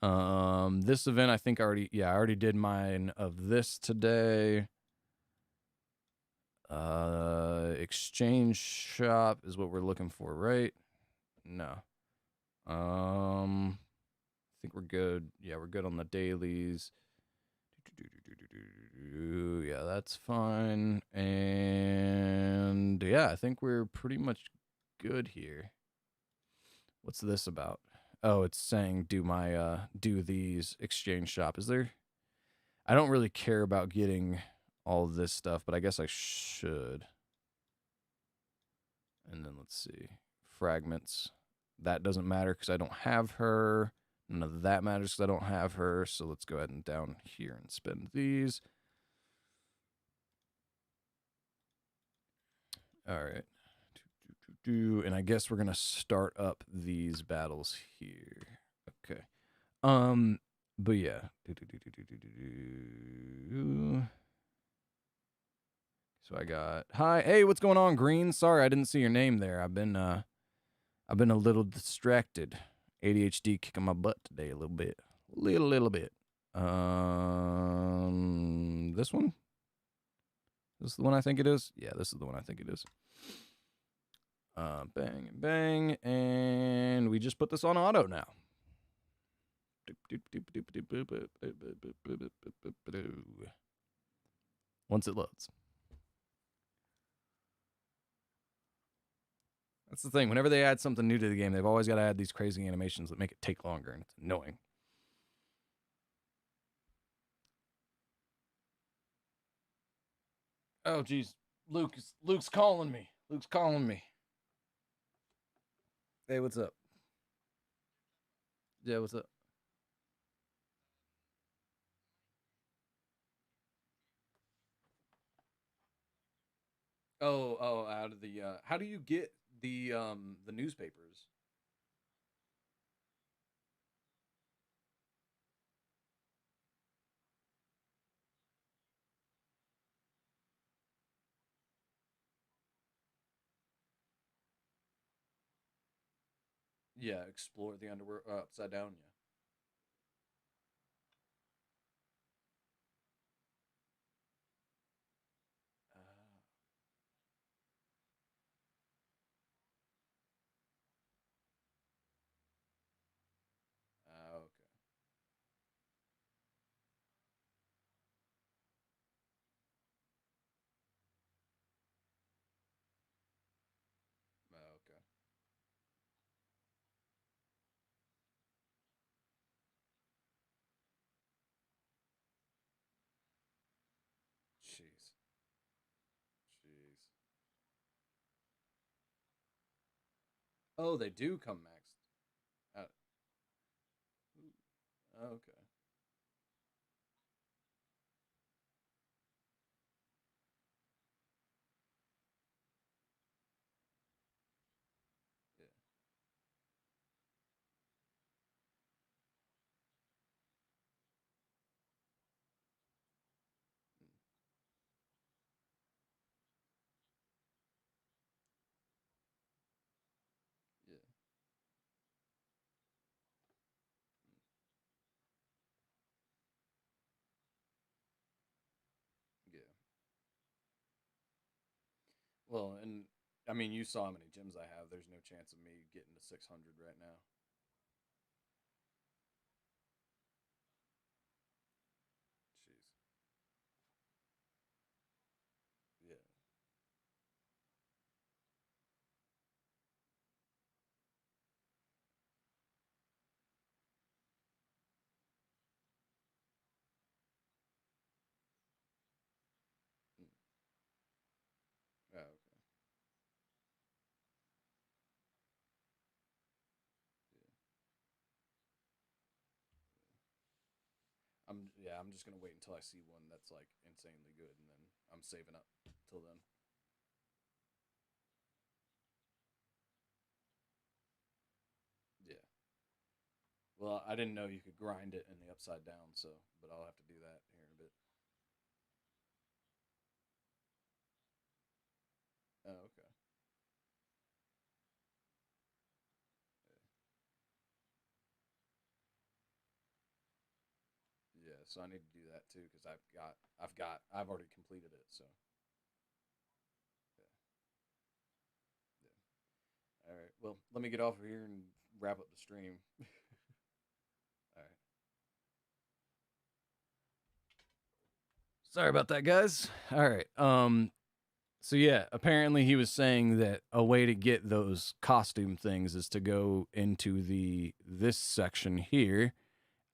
This event I think I already did mine of this today. Exchange shop is what we're looking for, right? No. I think we're good. Yeah, we're good on the dailies. Yeah, that's fine. And yeah, I think we're pretty much good here. What's this about? Oh, it's saying do these exchange shop. Is there? I don't really care about getting all of this stuff, but I guess I should. And then let's see. Fragments. That doesn't matter because I don't have her. None of that matters because I don't have her. So let's go ahead and down here and spend these. All right. And I guess we're going to start up these battles here. Okay. But yeah. So I got, hi, hey, what's going on, Green? Sorry, I didn't see your name there. I've been a little distracted. ADHD kicking my butt today a little bit. Little bit. This one? This is the one I think it is? Yeah, this is the one I think it is. Bang and bang, and we just put this on auto now. Once it loads. That's the thing. Whenever they add something new to the game, they've always got to add these crazy animations that make it take longer, and it's annoying. Oh, geez. Luke's calling me. Luke's calling me. Hey, what's up? Yeah, what's up? Oh, out of the how do you get the newspapers? Yeah, explore the underworld upside down, yeah. Okay. Okay. Jeez. Jeez. Oh, they do come maxed. Okay. Yeah. Mm, yeah. Yeah. Well, and I mean, you saw how many gems I have. There's no chance of me getting to 600 right now. Jeez. Yeah. I'm just gonna wait until I see one that's like insanely good, and then I'm saving up till then. Yeah. Well, I didn't know you could grind it in the upside down, so but I'll have to do that here in a bit. Oh, okay. Yeah, so I need to do that too because I've already completed it. So yeah. All right. Well, let me get off of here and wrap up the stream. All right. Sorry about that, guys. All right. So yeah, apparently he was saying that a way to get those costume things is to go into this section here.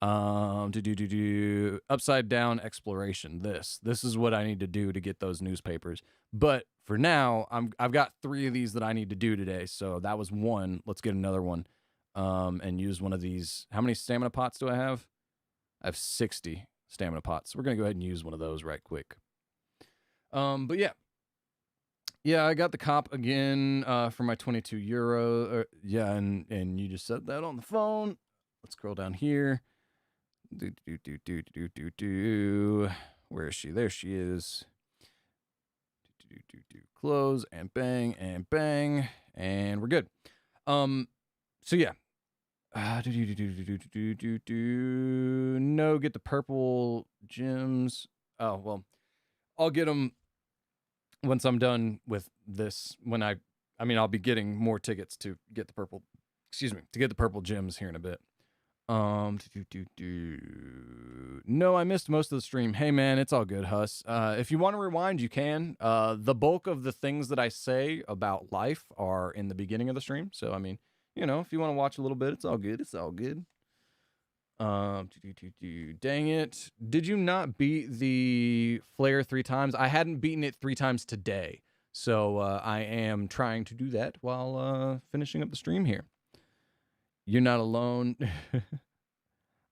Upside down exploration. This is what I need to do to get those newspapers. But for now, I've got 3 of these that I need to do today. So that was one. Let's get another one. And use one of these. How many stamina pots do I have? I have 60 stamina pots. So we're gonna go ahead and use one of those right quick. But yeah. Yeah, I got the cop again for my 22 euro. Yeah, and you just said that on the phone. Let's scroll down here. Where is she? There she is. Close and bang, and we're good. So yeah. No, get the purple gems. Oh well, I'll get them once I'm done with this. I'll be getting more tickets to get the purple. To get the purple gems here in a bit. No, I missed most of the stream. Hey man, it's all good, Huss. If you want to rewind, you can. The bulk of the things that I say about life are in the beginning of the stream. So I mean, if you want to watch a little bit, it's all good. It's all good. Dang it. Did you not beat the flare 3 times? I hadn't beaten it 3 times today. So I am trying to do that while finishing up the stream here. You're not alone.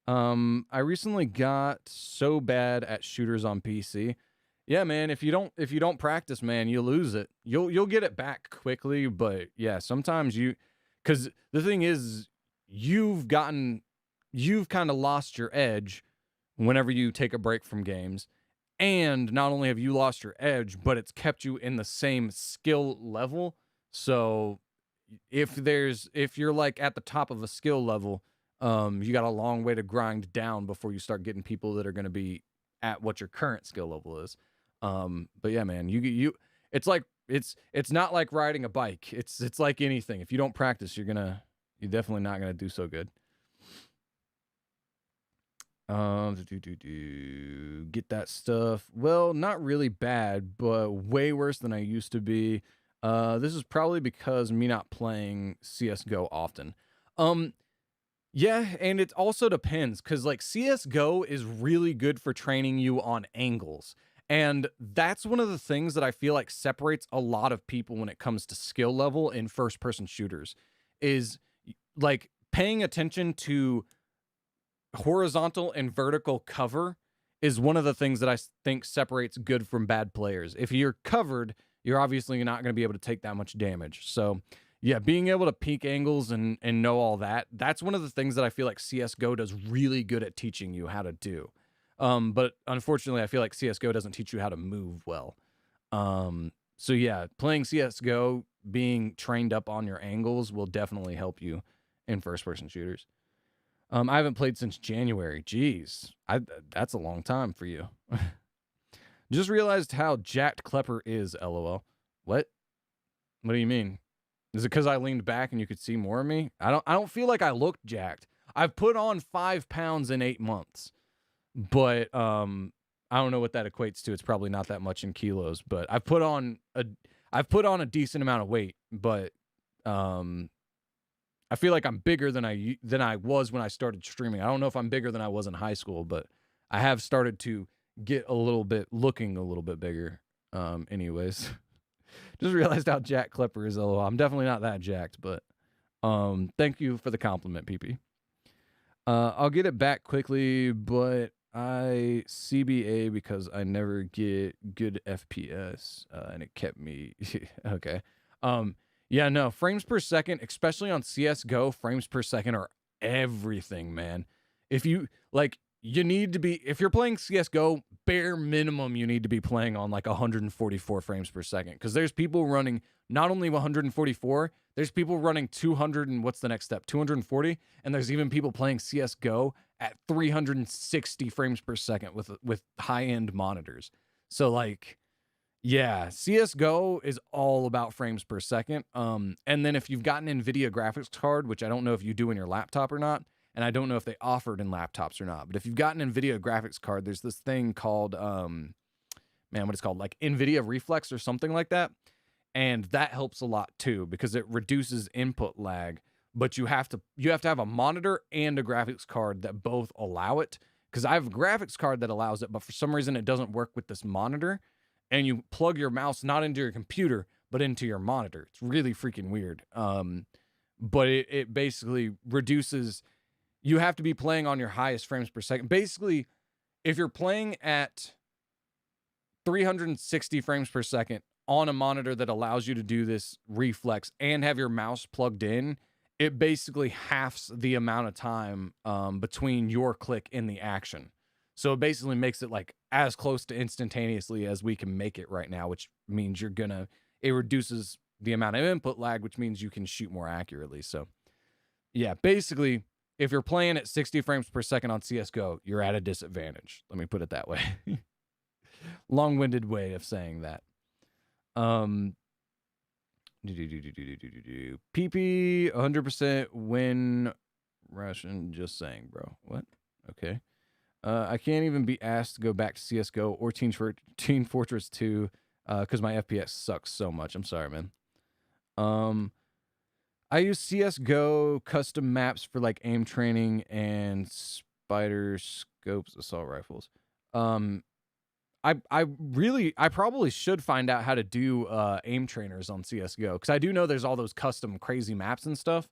I recently got so bad at shooters on PC. Yeah, man, if you don't practice, man, you lose it. You'll get it back quickly, but yeah, sometimes cuz the thing is you've kind of lost your edge whenever you take a break from games. And not only have you lost your edge, but it's kept you in the same skill level. So if you're like at the top of a skill level, you got a long way to grind down before you start getting people that are going to be at what your current skill level is. But yeah, man, it's like it's not like riding a bike. It's like anything. If you don't practice, you're definitely not gonna do so good. Get that stuff. Well, not really bad, but way worse than I used to be. This is probably because me not playing CS:GO often. Yeah, and it also depends because like CS:GO is really good for training you on angles. And that's one of the things that I feel like separates a lot of people when it comes to skill level in first-person shooters is like paying attention to horizontal and vertical cover is one of the things that I think separates good from bad players. If you're covered, you're obviously not going to be able to take that much damage. So yeah, being able to peek angles and know all that, that's one of the things that I feel like CS:GO does really good at teaching you how to do. But unfortunately, I feel like CS:GO doesn't teach you how to move well. So yeah, playing CS:GO, being trained up on your angles will definitely help you in first-person shooters. I haven't played since January. Jeez, that's a long time for you. Just realized how jacked Klepper is, LOL. What? What do you mean? Is it because I leaned back and you could see more of me? I don't feel like I looked jacked. I've put on 5 pounds in 8 months. But I don't know what that equates to. It's probably not that much in kilos, but I've put on a decent amount of weight, but I feel like I'm bigger than I was when I started streaming. I don't know if I'm bigger than I was in high school, but I have started to get looking a little bit bigger. Anyways, just realized how jacked Klepper is. LOL. I'm definitely not that jacked, but thank you for the compliment, PP. I'll get it back quickly, but I CBA because I never get good FPS, and it kept me okay. Yeah, no, frames per second, especially on CS:GO, frames per second are everything, man. If you like, you need to be if you're playing CS:GO, bare minimum, you need to be playing on like 144 frames per second because there's people running not only 144, there's people running 200 and what's the next step? 240, and there's even people playing CS:GO at 360 frames per second with high-end monitors. So like, yeah, CS:GO is all about frames per second. And then if you've got an NVIDIA graphics card, which I don't know if you do in your laptop or not, and I don't know if they offer it in laptops or not, but if you've got an NVIDIA graphics card, there's this thing called, man, what it's called, like NVIDIA Reflex or something like that. And that helps a lot too because it reduces input lag. But you have to have a monitor and a graphics card that both allow it. Because I have a graphics card that allows it, but for some reason it doesn't work with this monitor. And you plug your mouse not into your computer, but into your monitor. It's really freaking weird. But it basically reduces. You have to be playing on your highest frames per second. Basically, if you're playing at 360 frames per second on a monitor that allows you to do this reflex and have your mouse plugged in, it basically halves the amount of time between your click and the action. So it basically makes it like as close to instantaneously as we can make it right now, which means it reduces the amount of input lag, which means you can shoot more accurately. So yeah, basically, if you're playing at 60 frames per second on CS:GO, you're at a disadvantage. Let me put it that way. Long-winded way of saying that. PP 100% win Russian. Just saying, bro. What? Okay. I can't even be asked to go back to CS:GO or Team Fortress 2 because my FPS sucks so much. I'm sorry, man. I use CS:GO custom maps for like aim training and spider scopes assault rifles. I probably should find out how to do aim trainers on CS:GO because I do know there's all those custom crazy maps and stuff.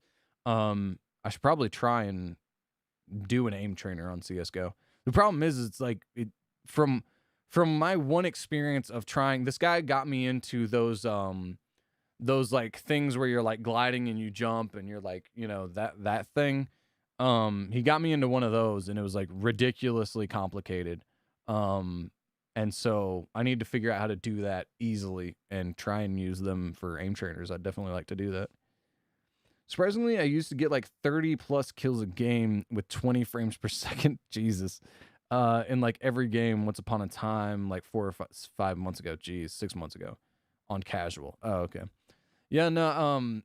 I should probably try and do an aim trainer on CS:GO. The problem is it's like from my one experience of trying, this guy got me into those like things where you're like gliding and you jump and you're like, you know, that thing. He got me into one of those and it was like ridiculously complicated. And so I need to figure out how to do that easily and try and use them for aim trainers. I'd definitely like to do that. Surprisingly, I used to get like 30 plus kills a game with 20 frames per second. Jesus. In like every game once upon a time, like 4 or 5 months ago. Geez, 6 months ago on casual. Oh, okay. Yeah, no,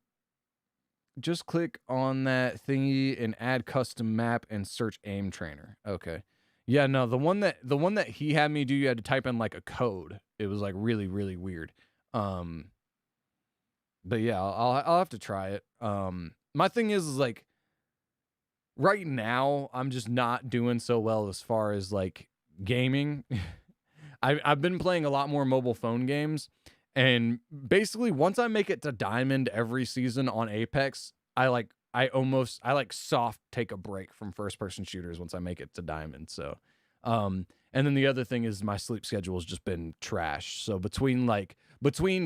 just click on that thingy and add custom map and search aim trainer. Okay. Yeah, no, the one that he had me do, you had to type in like a code. It was like really, really weird. But yeah, I'll have to try it. My thing is like right now I'm just not doing so well as far as like gaming. I've been playing a lot more mobile phone games, and basically once I make it to diamond every season on Apex, I soft take a break from first person shooters once I make it to diamond. So, and then the other thing is my sleep schedule has just been trash. So between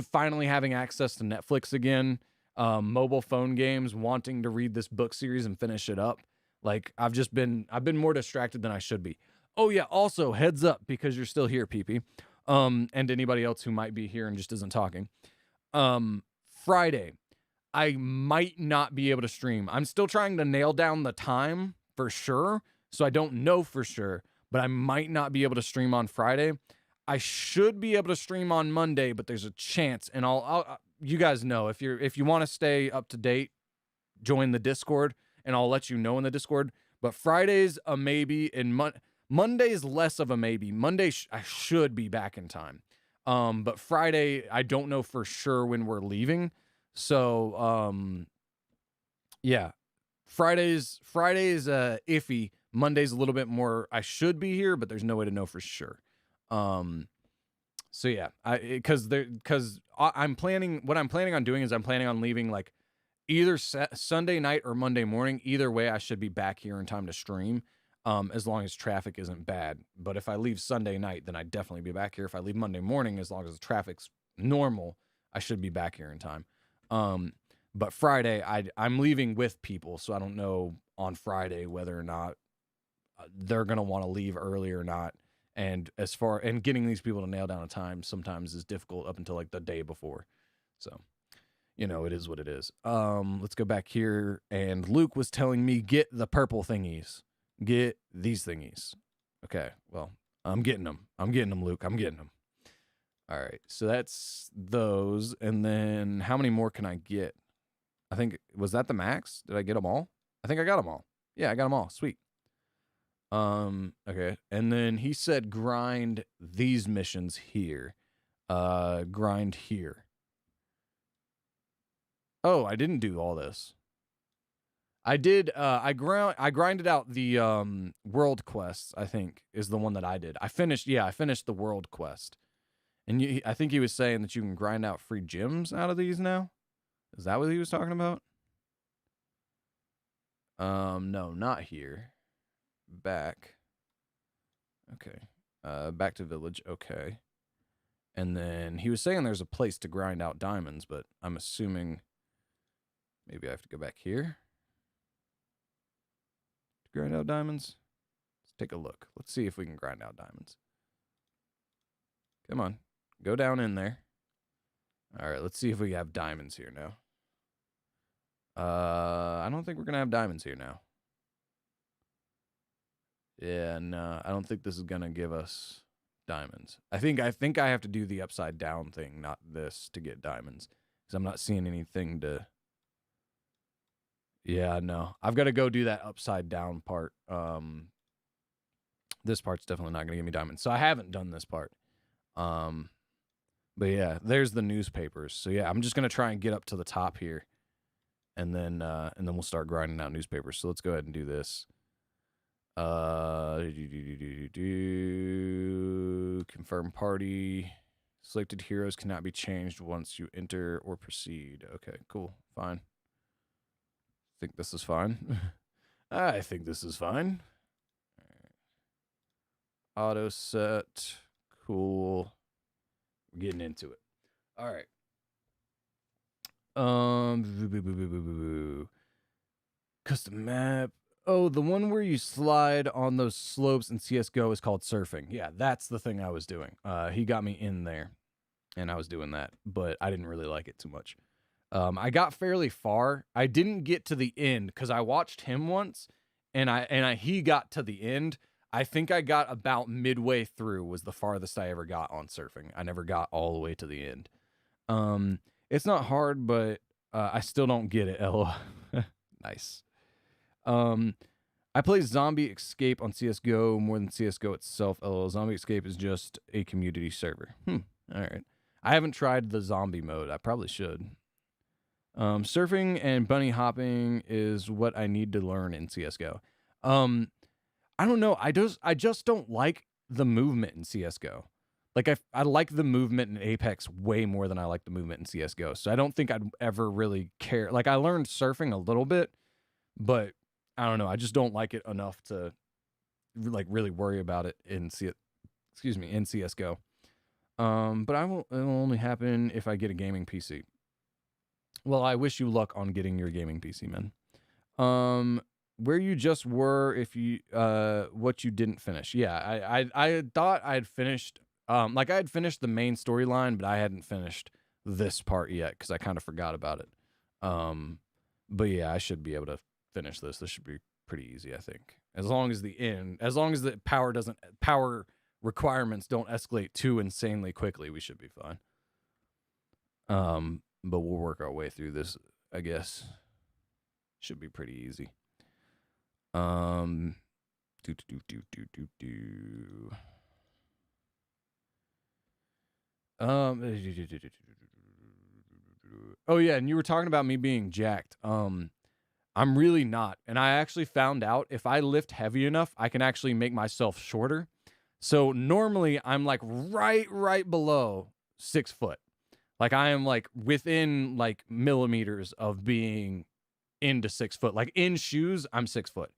finally having access to Netflix again, mobile phone games, wanting to read this book series and finish it up, like I've been more distracted than I should be. Oh yeah, also heads up because you're still here, PP. And anybody else who might be here and just isn't talking. Friday, I might not be able to stream. I'm still trying to nail down the time for sure, so I don't know for sure, but I might not be able to stream on Friday. I should be able to stream on Monday, but there's a chance, and I'll you guys know if you want to stay up to date, join the Discord, and I'll let you know in the Discord. But Friday's a maybe, and Monday's less of a maybe. Monday I should be back in time, but Friday I don't know for sure when we're leaving. So, yeah, Friday's iffy. Monday's a little bit more, I should be here, but there's no way to know for sure. So yeah, I'm planning on doing is I'm planning on leaving like either Sunday night or Monday morning. Either way, I should be back here in time to stream. as long as traffic isn't bad. But if I leave Sunday night, then I'd definitely be back here. If I leave Monday morning, as long as the traffic's normal, I should be back here in time. But Friday, I'm leaving with people, so I don't know on Friday whether or not they're gonna want to leave early or not. And getting these people to nail down a time sometimes is difficult up until like the day before. So, it is what it is. Let's go back here. And Luke was telling me, get the purple thingies. Get these thingies. Okay, well, I'm getting them. Luke. I'm getting them. All right, so that's those. And then how many more can I get? I think, was that the max? Did I get them all? I think I got them all. Yeah, I got them all. Sweet. Okay. And then he said grind these missions here. Grind here. Oh, I didn't do all this. I did, I grinded out the, world quests, I think, is the one that I did. I finished the world quest. And I think he was saying that you can grind out free gems out of these now. Is that what he was talking about? No, not here. Back. Okay. Back to village. Okay. And then he was saying there's a place to grind out diamonds, but I'm assuming maybe I have to go back here to grind out diamonds. Let's take a look. Let's see if we can grind out diamonds. Come on. Go down in there. All right, let's see if we have diamonds here now. I don't think we're going to have diamonds here now. Yeah, no, I don't think this is going to give us diamonds. I think I have to do the upside down thing, not this, to get diamonds. Because I'm not seeing anything to... Yeah, no. I've got to go do that upside down part. This part's definitely not going to give me diamonds. So I haven't done this part. But yeah, there's the newspapers. So yeah, I'm just going to try and get up to the top here. And then we'll start grinding out newspapers. So let's go ahead and do this. Confirm party. Selected heroes cannot be changed once you enter or proceed. Okay, cool. Fine. Think this is fine. I think this is fine. Auto set. Cool. We're getting into it. All right. Custom map. Oh, the one where you slide on those slopes in CSGO is called surfing. Yeah, that's the thing I was doing. He got me in there, and I was doing that, but I didn't really like it too much. I got fairly far. I didn't get to the end because I watched him once, and he got to the end. I think I got about midway through was the farthest I ever got on surfing. I never got all the way to the end. It's not hard, but I still don't get it. LOL. Nice. I play Zombie Escape on CSGO more than CSGO itself. LOL. Zombie Escape is just a community server. All right. I haven't tried the zombie mode. I probably should. Surfing and bunny hopping is what I need to learn in CSGO. I don't know. I just don't like the movement in CSGO. Like I like the movement in Apex way more than I like the movement in CSGO. So I don't think I'd ever really care. Like I learned surfing a little bit, but I don't know. I just don't like it enough to like really worry about it in CSGO. But it'll only happen if I get a gaming PC. Well, I wish you luck on getting your gaming PC, man. Where you just were, if you what you didn't finish. Yeah, I thought I had finished. Like I had finished the main storyline, but I hadn't finished this part yet because I kind of forgot about it. But yeah, I should be able to finish this. This should be pretty easy, I think. As long as the power requirements don't escalate too insanely quickly, we should be fine. But we'll work our way through this, I guess. Should be pretty easy. Oh yeah, and you were talking about me being jacked. I'm really not. And I actually found out if I lift heavy enough, I can actually make myself shorter. So normally I'm like right below 6 foot. Like I am like within like millimeters of being into 6 foot. Like in shoes, I'm 6 foot.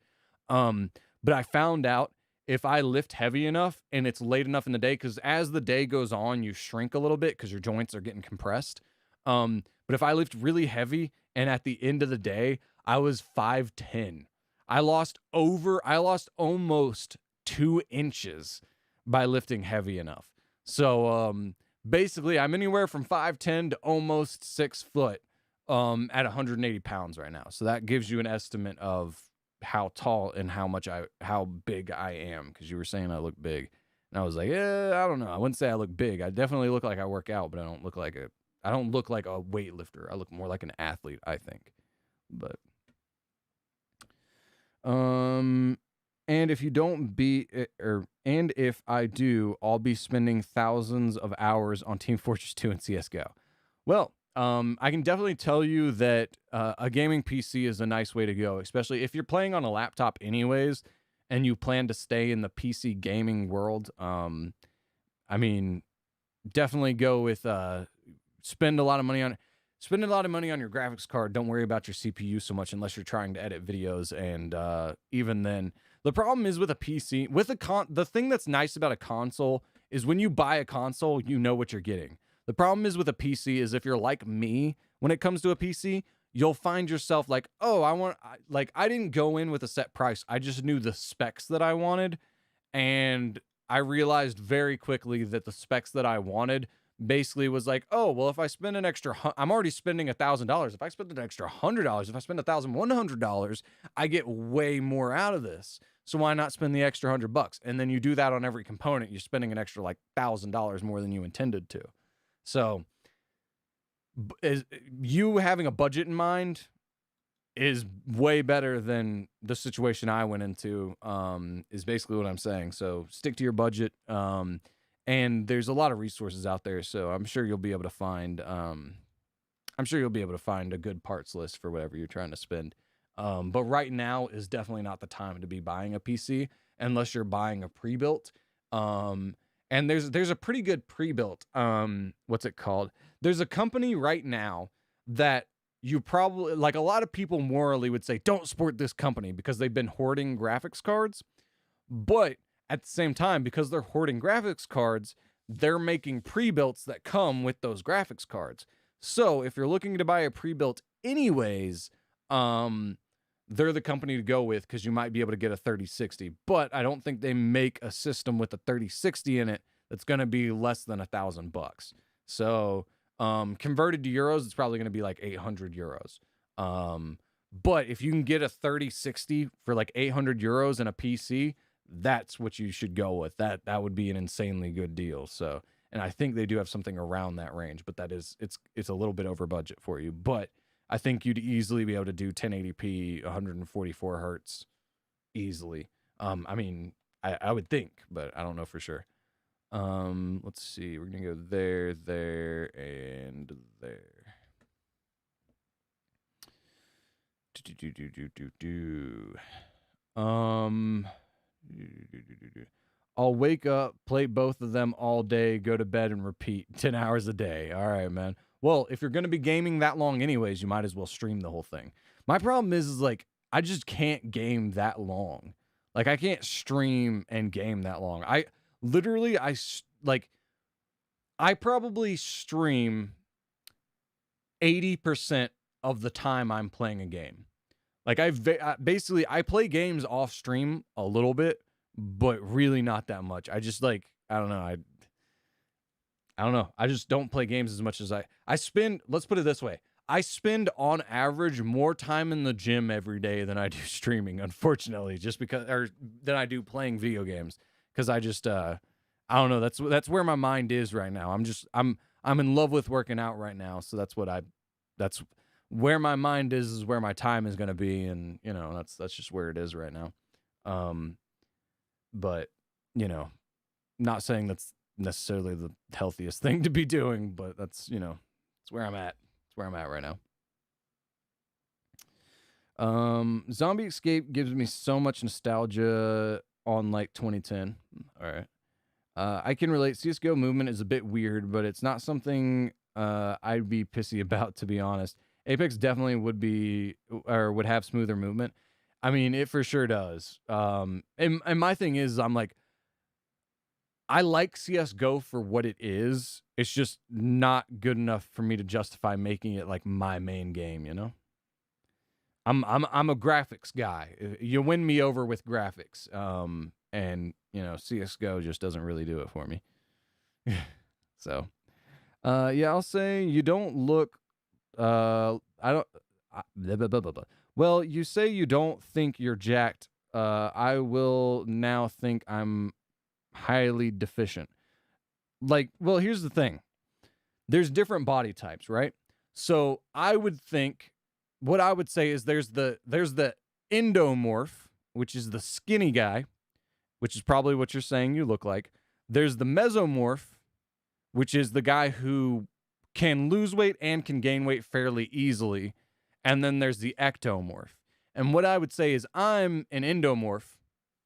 But I found out if I lift heavy enough and it's late enough in the day, because as the day goes on, you shrink a little bit because your joints are getting compressed. But if I lift really heavy and at the end of the day, I was 5'10", I lost almost 2 inches by lifting heavy enough. So basically, I'm anywhere from 5'10" to almost 6 foot at 180 pounds right now. So that gives you an estimate of how tall and how big I am, because you were saying I look big. And I was like, I don't know. I wouldn't say I look big. I definitely look like I work out, but I don't look like a weightlifter. I look more like an athlete, I think. But and if you don't and if I do, I'll be spending thousands of hours on Team Fortress 2 and CS:GO. Well, I can definitely tell you that a gaming PC is a nice way to go, especially if you're playing on a laptop anyways, and you plan to stay in the PC gaming world. I mean, definitely go with spend a lot of money on your graphics card. Don't worry about your CPU so much unless you're trying to edit videos, and even then. The problem is with a PC, the thing that's nice about a console is when you buy a console, you know what you're getting. The problem is with a PC is if you're like me, when it comes to a PC, you'll find yourself like, oh, I didn't go in with a set price. I just knew the specs that I wanted. And I realized very quickly that the specs that I wanted basically was like, oh, well, if I spend an extra, I'm already spending $1,000. If I spend an extra $100, if I spend $1,100, I get way more out of this. So why not spend the extra $100? And then you do that on every component. You're spending an extra like $1,000 more than you intended to. So you having a budget in mind is way better than the situation I went into, is basically what I'm saying. So stick to your budget. And there's a lot of resources out there, so I'm sure you'll be able to find a good parts list for whatever you're trying to spend. But right now is definitely not the time to be buying a PC unless you're buying a pre-built. And there's a pretty good pre-built. What's it called? There's a company right now that you probably, like, a lot of people morally would say, don't support this company because they've been hoarding graphics cards. But at the same time, because they're hoarding graphics cards, they're making pre-builts that come with those graphics cards. So if you're looking to buy a pre-built anyways, they're the company to go with, because you might be able to get a 3060. But I don't think they make a system with a 3060 in it that's going to be less than $1,000. So converted to euros, it's probably going to be like 800 euros. But if you can get a 3060 for like 800 euros in a PC, that's what you should go with. That would be an insanely good deal. So, and I think they do have something around that range, but it's a little bit over budget for you. But I think you'd easily be able to do 1080p, 144 hertz easily. I mean, I would think, but I don't know for sure. Let's see. We're gonna go there, and there. I'll wake up, play both of them all day, go to bed, and repeat 10 hours a day. All right, man. Well, if you're going to be gaming that long anyways, you might as well stream the whole thing. My problem is like, I just can't game that long. Like, I can't stream and game that long. I probably stream 80% of the time I'm playing a game. Like, I play games off stream a little bit, but really not that much. I just I don't know. I don't know. I just don't play games as much as I spend. Let's put it this way. I spend on average more time in the gym every day than I do streaming, unfortunately, than I do playing video games. Cause I just, I don't know. That's where my mind is right now. I'm in love with working out right now. So that's where my mind is where my time is going to be. And that's just where it is right now. But not saying that's necessarily the healthiest thing to be doing, but that's where I'm at. It's where I'm at right now. Zombie Escape gives me so much nostalgia on like 2010. All right. I can relate. CSGO movement is a bit weird, but it's not something I'd be pissy about, to be honest. Apex definitely would have smoother movement. I mean, it for sure does. And my thing is, I'm like, I like CS:GO for what it is. It's just not good enough for me to justify making it like my main game, you know? I'm a graphics guy. You win me over with graphics. And you know, CS:GO just doesn't really do it for me. So, yeah, I'll say you don't look I don't blah, blah, blah, blah, blah. Well, you say you don't think you're jacked. I will now think I'm highly deficient. Like, well, here's the thing. There's different body types, right? So I would think what I would say is there's the endomorph, which is the skinny guy, which is probably what you're saying you look like. There's the mesomorph, which is the guy who can lose weight and can gain weight fairly easily. And then there's the ectomorph. And what I would say is I'm an endomorph.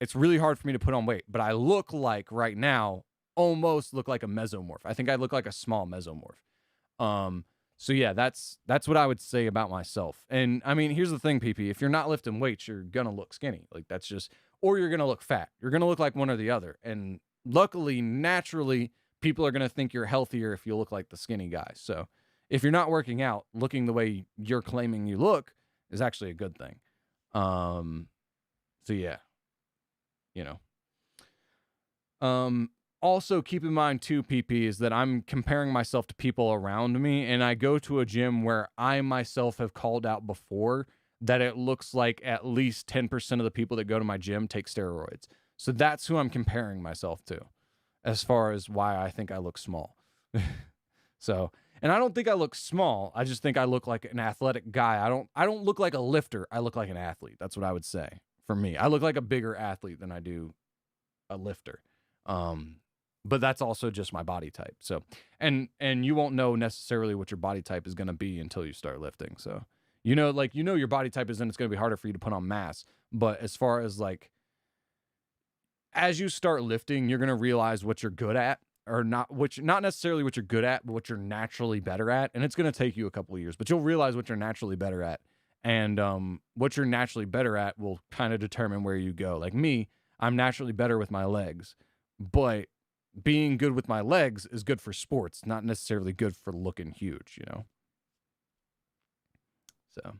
It's really hard for me to put on weight, but I look like right now almost look like a mesomorph. I think I look like a small mesomorph. So yeah, that's what I would say about myself. And I mean, here's the thing, PP, if you're not lifting weights, you're going to look skinny. Like that's just, or you're going to look fat. You're going to look like one or the other. And luckily, naturally, people are going to think you're healthier if you look like the skinny guy. So if you're not working out, looking the way you're claiming you look is actually a good thing. So yeah, you know, also keep in mind too, PP, is that I'm comparing myself to people around me, and I go to a gym where I myself have called out before that it looks like at least 10% of the people that go to my gym take steroids. So that's who I'm comparing myself to as far as why I think I look small. So, and I don't think I look small. I just think I look like an athletic guy. I don't look like a lifter. I look like an athlete. That's what I would say for me. I look like a bigger athlete than I do a lifter. But that's also just my body type. So, and you won't know necessarily what your body type is going to be until you start lifting. So, you know your body type is, and it's going to be harder for you to put on mass. But as far as like, as you start lifting, you're going to realize what you're good at or not, which not necessarily what you're good at, but what you're naturally better at. And it's going to take you a couple of years, but you'll realize what you're naturally better at. And, what you're naturally better at will kind of determine where you go. Like me, I'm naturally better with my legs, but being good with my legs is good for sports, not necessarily good for looking huge, you know? So,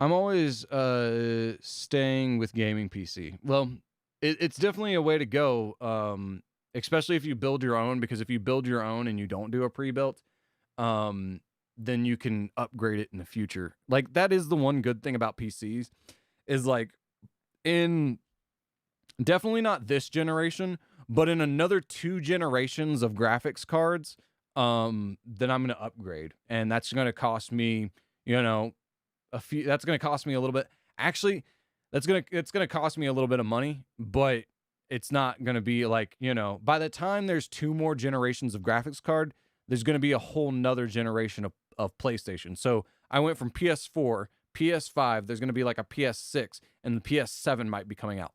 I'm always staying with gaming PC. Well, it's definitely a way to go, especially if you build your own, because if you build your own and you don't do a pre-built, then you can upgrade it in the future. Like, that is the one good thing about PCs, is like, in definitely not this generation, but in another 2 generations of graphics cards, then I'm going to upgrade. And that's going to cost me, you know, that's going to cost me a little bit. Actually, it's going to cost me a little bit of money, but it's not going to be like, you know, by the time there's 2 more generations of graphics card, there's going to be a whole nother generation of PlayStation. So I went from PS4, PS5, there's going to be like a PS6, and the PS7 might be coming out.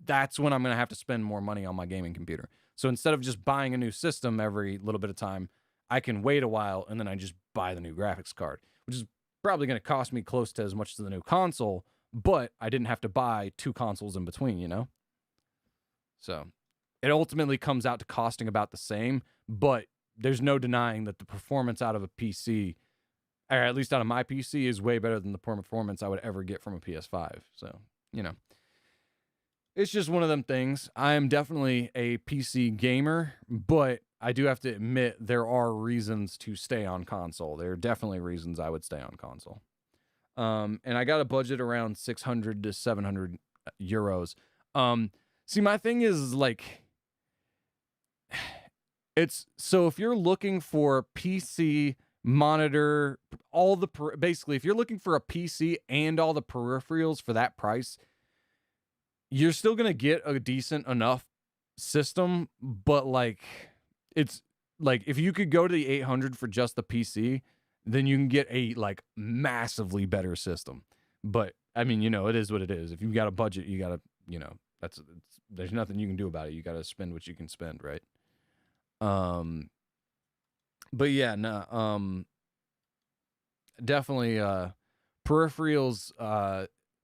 That's when I'm going to have to spend more money on my gaming computer. So instead of just buying a new system every little bit of time, I can wait a while and then I just buy the new graphics card, which is probably going to cost me close to as much as the new console, but I didn't have to buy 2 consoles in between, you know? So it ultimately comes out to costing about the same, but there's no denying that the performance out of a PC, or at least out of my PC, is way better than the performance I would ever get from a PS5. So, you know, it's just one of them things. I am definitely a PC gamer, but I do have to admit there are reasons to stay on console. There are definitely reasons I would stay on console. And I got a budget around 600 to 700 euros. See, my thing is like, it's so if you're looking for PC, monitor, all the basically, if you're looking for a PC and all the peripherals for that price, you're still gonna get a decent enough system, but like, it's like if you could go to the 800 for just the PC, then you can get a like massively better system. But I mean, you know, it is what it is. If you've got a budget, you gotta, you know, there's nothing you can do about it. You gotta spend what you can spend, right? But yeah, no, definitely peripherals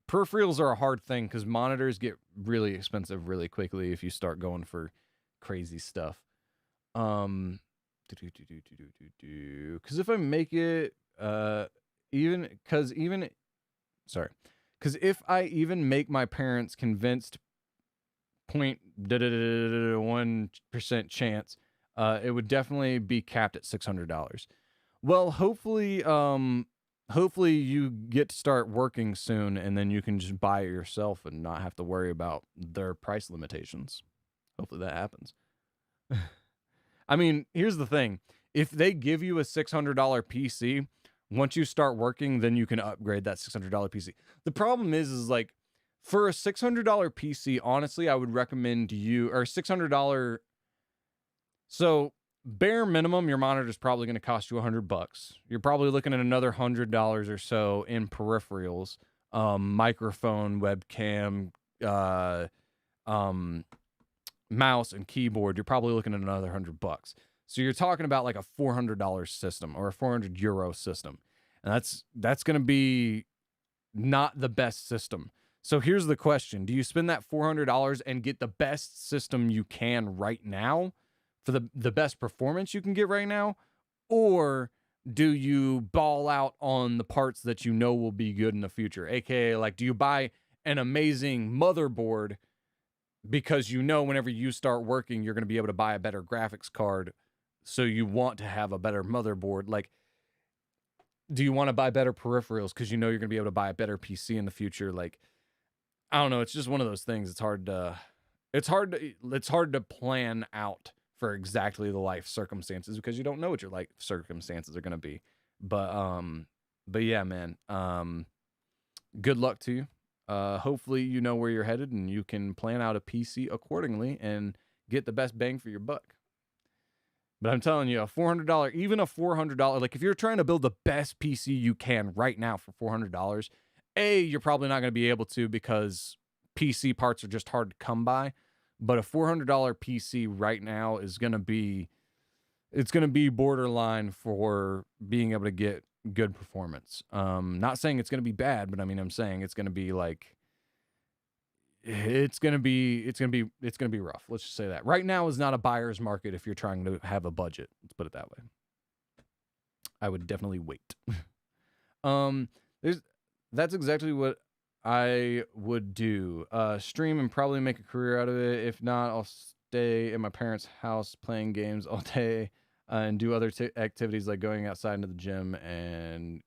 peripherals are a hard thing because monitors get really expensive really quickly if you start going for crazy stuff. Because if I make it because if I even make my parents convinced 0.1% chance, it would definitely be capped at $600. Well, hopefully you get to start working soon, and then you can just buy it yourself and not have to worry about their price limitations. Hopefully that happens. I mean, here's the thing. If they give you a $600 PC, once you start working, then you can upgrade that $600 PC. The problem is like, for a $600 PC, honestly, I would recommend you, or $600. So bare minimum, your monitor is probably going to cost you $100. You're probably looking at another $100 or so in peripherals, microphone, webcam, mouse and keyboard. You're probably looking at another $100. So you're talking about like a $400 system or a 400 euro system, and that's going to be not the best system. So here's the question: do you spend that $400 and get the best system you can right now, for the best performance you can get right now, or do you ball out on the parts that you know will be good in the future? AKA, like, do you buy an amazing motherboard because you know whenever you start working, you're going to be able to buy a better graphics card, so you want to have a better motherboard? Like, do you want to buy better peripherals because you know you're going to be able to buy a better PC in the future? Like, I don't know. It's just one of those things. It's hard to plan out for exactly the life circumstances because you don't know what your life circumstances are going to be. But yeah, man. Good luck to you. Hopefully you know where you're headed and you can plan out a PC accordingly and get the best bang for your buck. But I'm telling you, even a $400, like if you're trying to build the best PC you can right now for $400, you're probably not going to be able to because PC parts are just hard to come by. But a $400 PC right now is going to be borderline for being able to get good performance. Not saying it's going to be bad, but I mean, I'm saying it's going to be like, it's going to be rough. Let's just say that. Right now is not a buyer's market if you're trying to have a budget. Let's put it that way. I would definitely wait. That's exactly what I would do. Stream and probably make a career out of it. If not, I'll stay in my parents' house playing games all day and do other activities like going outside into the gym and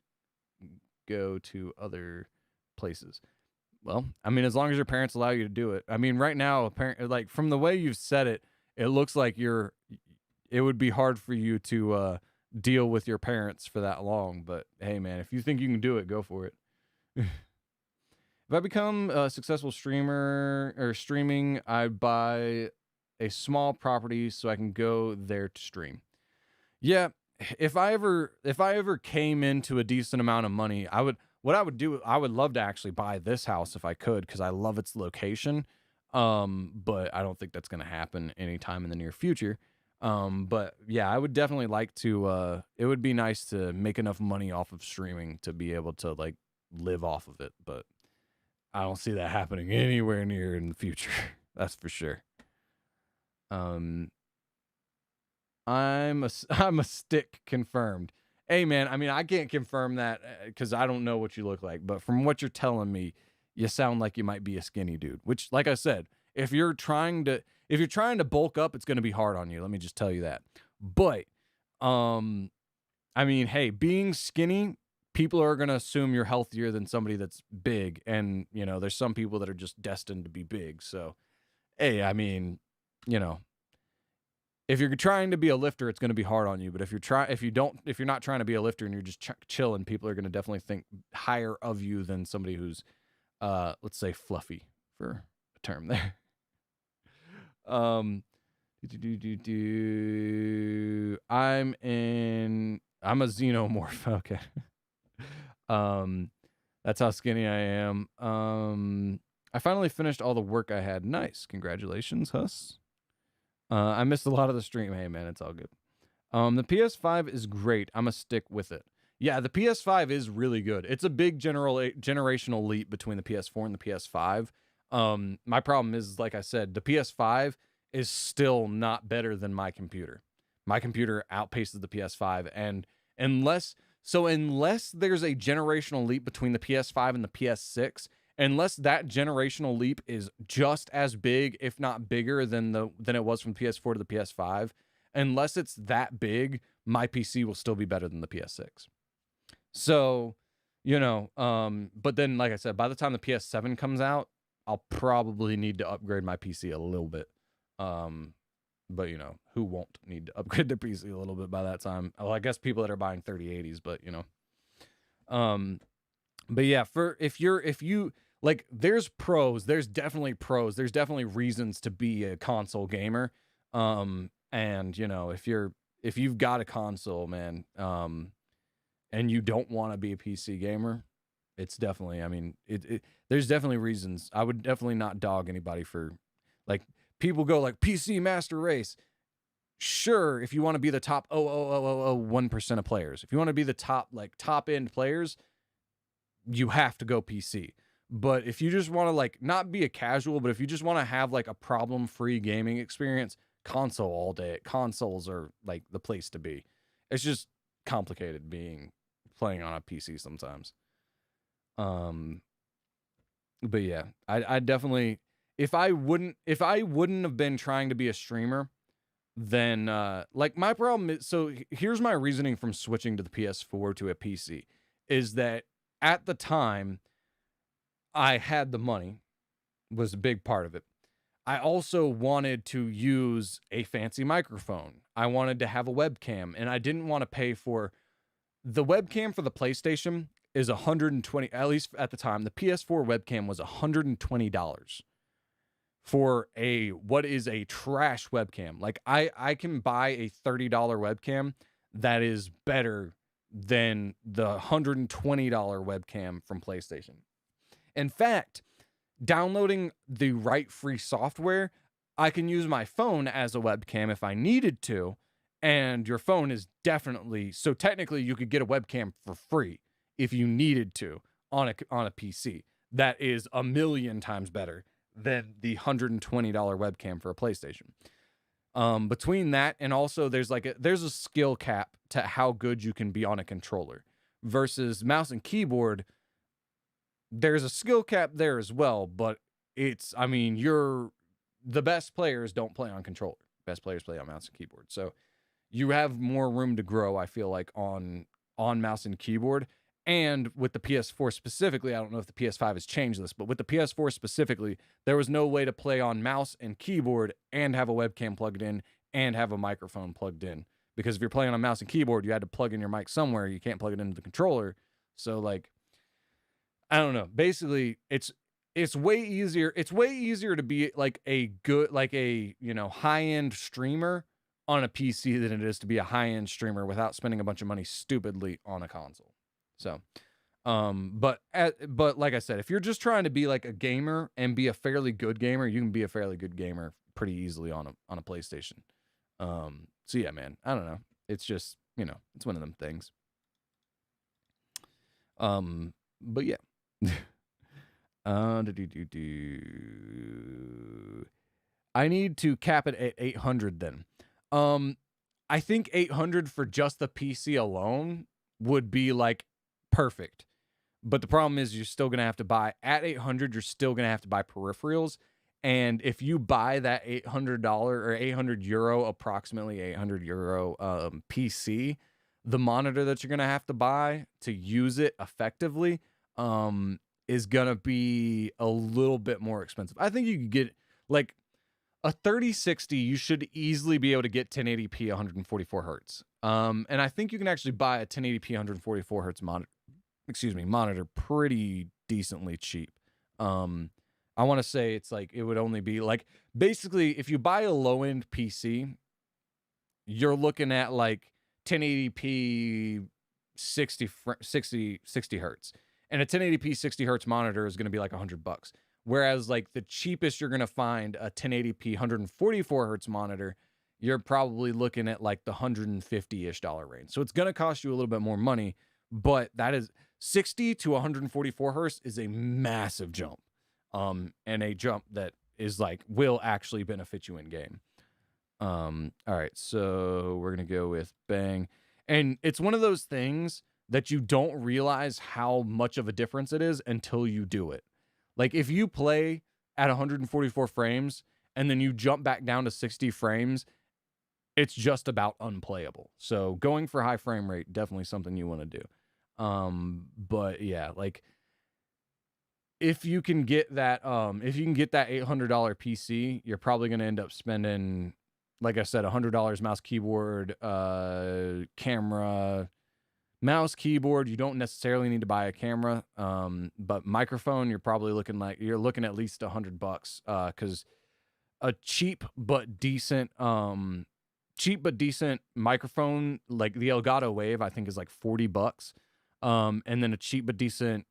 go to other places. Well, I mean, as long as your parents allow you to do it. I mean, right now, like from the way you've said it, it looks like it would be hard for you to deal with your parents for that long. But hey, man, if you think you can do it, go for it. If I become a successful streamer or streaming, I'd buy a small property so I can go there to stream. Yeah, if I ever came into a decent amount of money, I would love to actually buy this house if I could, because I love its location. But I don't think that's going to happen anytime in the near future. But yeah, I would definitely like to, it would be nice to make enough money off of streaming to be able to like live off of it. But I don't see that happening anywhere near in the future. That's for sure. I'm a stick confirmed. Hey man, I mean, I can't confirm that because I don't know what you look like, but from what you're telling me, you sound like you might be a skinny dude, which, like I said, if you're trying to bulk up, it's going to be hard on you. Let me just tell you that. But, I mean, hey, being skinny, people are going to assume you're healthier than somebody that's big. And, you know, there's some people that are just destined to be big. So, hey, I mean, you know, if you're trying to be a lifter, it's going to be hard on you. But if you're not trying to be a lifter and you're just chilling, people are going to definitely think higher of you than somebody who's, let's say, fluffy, for a term there. I'm a xenomorph. Okay. That's how skinny I am. I finally finished all the work I had. Nice. Congratulations, Huss. I missed a lot of the stream. Hey man, it's all good. The PS5 is great. I'm a stick with it. Yeah, the PS5 is really good. It's a big generational leap between the PS4 and the PS5. My problem is, like I said, the PS5 is still not better than my computer. My computer outpaces the PS5, and unless there's a generational leap between the PS5 and the PS6, unless that generational leap is just as big, if not bigger than it was from PS4 to the PS5, unless it's that big, my PC will still be better than the PS6. So, but then, like I said, by the time the PS7 comes out, I'll probably need to upgrade my PC a little bit. But who won't need to upgrade their PC a little bit by that time? Well, I guess people that are buying 3080s, but but yeah, if you like, there's pros, there's definitely pros, there's definitely reasons to be a console gamer. And if you've got a console, man, and you don't want to be a PC gamer, it's definitely, I mean, there's definitely reasons. I would definitely not dog anybody for, like, people go like PC master race. Sure, if you want to be the top 1% of players, if you want to be the top end players, you have to go PC. But if you just want to, like, not be a casual, but if you just want to have like a problem-free gaming experience, console all day. Consoles are like the place to be. It's just complicated playing on a PC sometimes. But yeah, I definitely, if I wouldn't have been trying to be a streamer, then like, my problem is, so here's my reasoning from switching to the PS4 to a PC, is that at the time I had the money, was a big part of it. I also wanted to use a fancy microphone. I wanted to have a webcam, and I didn't want to pay for the webcam for the PlayStation is $120, at least at the time. The PS4 webcam was $120 for what is a trash webcam. Like, I can buy a $30 webcam that is better than the $120 webcam from PlayStation. In fact, downloading the right free software, I can use my phone as a webcam if I needed to, and your phone is definitely, so technically you could get a webcam for free if you needed to on a PC. That is a million times better than the $120 webcam for a PlayStation. Between that and also there's a skill cap to how good you can be on a controller versus mouse and keyboard. There's a skill cap there as well, but it's, I mean, the best players don't play on controller. Best players play on mouse and keyboard. So you have more room to grow, I feel like, on mouse and keyboard. And with the PS4 specifically, I don't know if the PS5 has changed this, but with the PS4 specifically, there was no way to play on mouse and keyboard and have a webcam plugged in and have a microphone plugged in. Because if you're playing on mouse and keyboard, you had to plug in your mic somewhere. You can't plug it into the controller. So, like, I don't know. Basically, it's way easier. It's way easier to be like a good, like a, high-end streamer on a PC than it is to be a high-end streamer without spending a bunch of money stupidly on a console. So, but like I said, if you're just trying to be like a gamer and be a fairly good gamer, you can be a fairly good gamer pretty easily on a PlayStation. So yeah, man, I don't know. It's just, it's one of them things. But yeah. I need to cap it at 800 then. I think 800 for just the PC alone would be like perfect. But the problem is you're still going to have to buy, at 800, you're still going to have to buy peripherals. And if you buy that $800 or 800 euro, approximately 800 euro PC, the monitor that you're going to have to buy to use it effectively is going to be a little bit more expensive. I think you could get like a 3060, you should easily be able to get 1080p 144 hertz. And I think you can actually buy a 1080p 144 hertz monitor pretty decently cheap. I want to say it's like, it would only be like, basically, if you buy a low-end PC, you're looking at like 1080p 60 hertz. And a 1080p 60 hertz monitor is going to be like $100. Whereas like the cheapest you're going to find a 1080p 144 hertz monitor, you're probably looking at like the $150-ish range. So it's going to cost you a little bit more money, but that is 60 to 144 hertz is a massive jump. And a jump that is like will actually benefit you in game. All right, so we're gonna go with bang, and it's one of those things that you don't realize how much of a difference it is until you do it. Like if you play at 144 frames and then you jump back down to 60 frames, it's just about unplayable. So going for high frame rate, definitely something you want to do. But yeah, like if you can get that $800 PC, you're probably going to end up spending, like I said, $100 mouse, keyboard, camera, mouse, keyboard. You don't necessarily need to buy a camera. But microphone, you're probably looking at least $100, because a cheap but decent microphone like the Elgato Wave, I think is like $40. And then a cheap but decent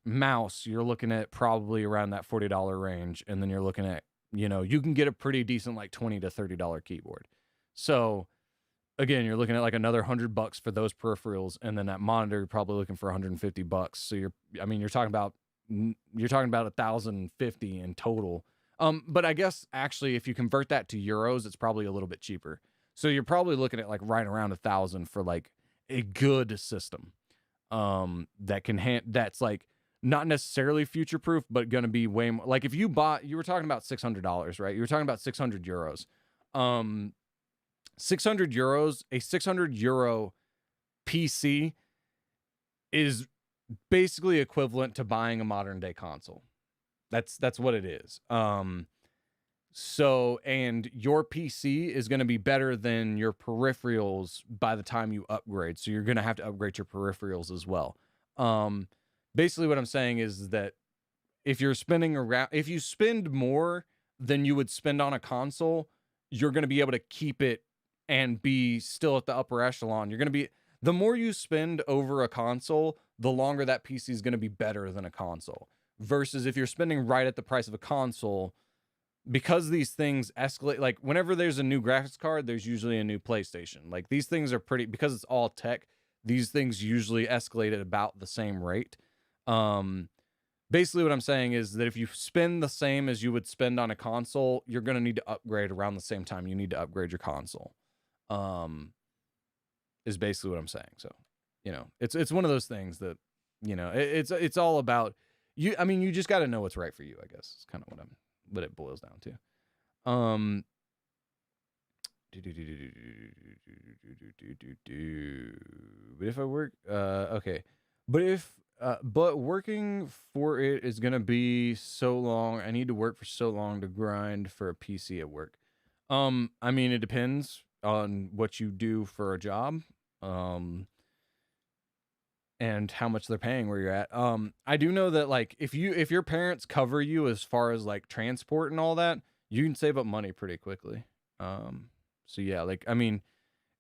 mouse, you're looking at probably around that $40 range. And then you're looking at, you can get a pretty decent like $20 to $30 keyboard. So again, you're looking at like another $100 for those peripherals, and then that monitor you're probably looking for $150. So you're talking about $1,050 in total. But I guess actually if you convert that to euros, it's probably a little bit cheaper. So you're probably looking at like right around 1,000 for like a good system. That's like not necessarily future proof, but gonna be way more. Like if you were talking about $600, right? You were talking about 600 euros. 600 euros, a 600 euro PC is basically equivalent to buying a modern day console. That's what it is. So, and your PC is going to be better than your peripherals by the time you upgrade. So you're going to have to upgrade your peripherals as well. Basically what I'm saying is that if you spend more than you would spend on a console, you're going to be able to keep it and be still at the upper echelon. The more you spend over a console, the longer that PC is going to be better than a console. Versus if you're spending right at the price of a console, because these things escalate, like whenever there's a new graphics card, there's usually a new PlayStation. Like these things are because it's all tech, these things usually escalate at about the same rate. Basically what I'm saying is that if you spend the same as you would spend on a console, you're going to need to upgrade around the same time you need to upgrade your console. Is basically what I'm saying. So, it's one of those things that, it's all about you. I mean, you just got to know what's right for you, I guess. It's kind of what it boils down to. But if I work, okay. But working for it is going to be so long. I need to work for so long to grind for a PC at work. I mean, it depends on what you do for a job. And how much they're paying where you're at. I do know that like if your parents cover you as far as like transport and all that, you can save up money pretty quickly. So yeah, like I mean,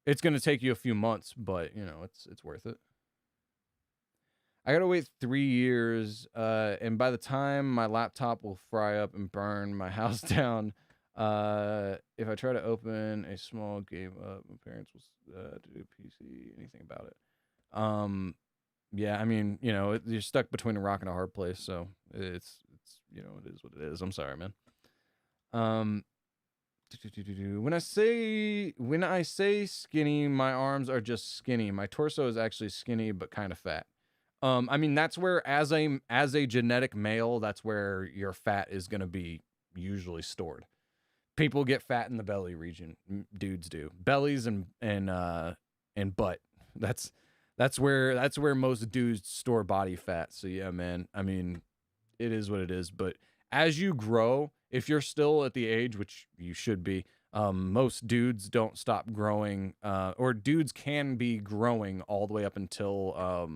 it's gonna take you a few months, but it's worth it. I gotta wait 3 years, and by the time my laptop will fry up and burn my house down, if I try to open a small game up, my parents will do PC, anything about it. Yeah, I mean, you're stuck between a rock and a hard place, so it's it is what it is. I'm sorry, man. When I say skinny, my arms are just skinny. My torso is actually skinny but kind of fat. I mean, that's where as a genetic male, that's where your fat is going to be usually stored. People get fat in the belly region. Dudes do. Bellies and butt. That's where most dudes store body fat. So yeah, man. I mean, it is what it is. But as you grow, if you're still at the age, which you should be, most dudes don't stop growing, or dudes can be growing all the way up until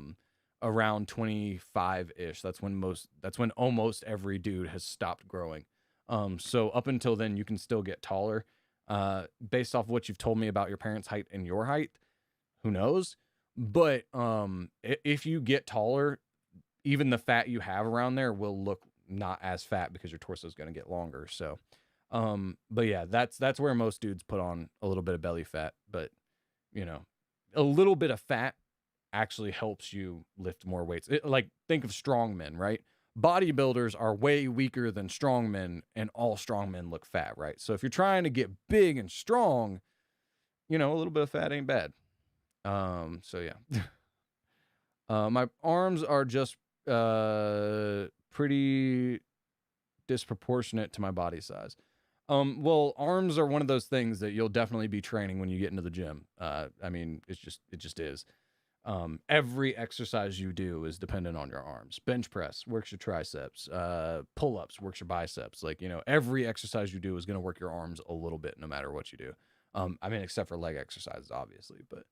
around 25-ish. That's when almost every dude has stopped growing. So up until then, you can still get taller. Based off what you've told me about your parents' height and your height, who knows? But if you get taller, even the fat you have around there will look not as fat because your torso is going to get longer. So, but yeah, that's where most dudes put on a little bit of belly fat. But you know, a little bit of fat actually helps you lift more weights. Like, think of strongmen, right? Bodybuilders are way weaker than strongmen, and all strongmen look fat, right? So if you're trying to get big and strong, you know, a little bit of fat ain't bad. So yeah. My arms are just pretty disproportionate to my body size. Well, arms are one of those things that you'll definitely be training when you get into the gym. I mean, it just is. Every exercise you do is dependent on your arms. Bench press works your triceps. Pull-ups works your biceps. Like, you know, every exercise you do is going to work your arms a little bit no matter what you do. I mean, except for leg exercises, obviously, but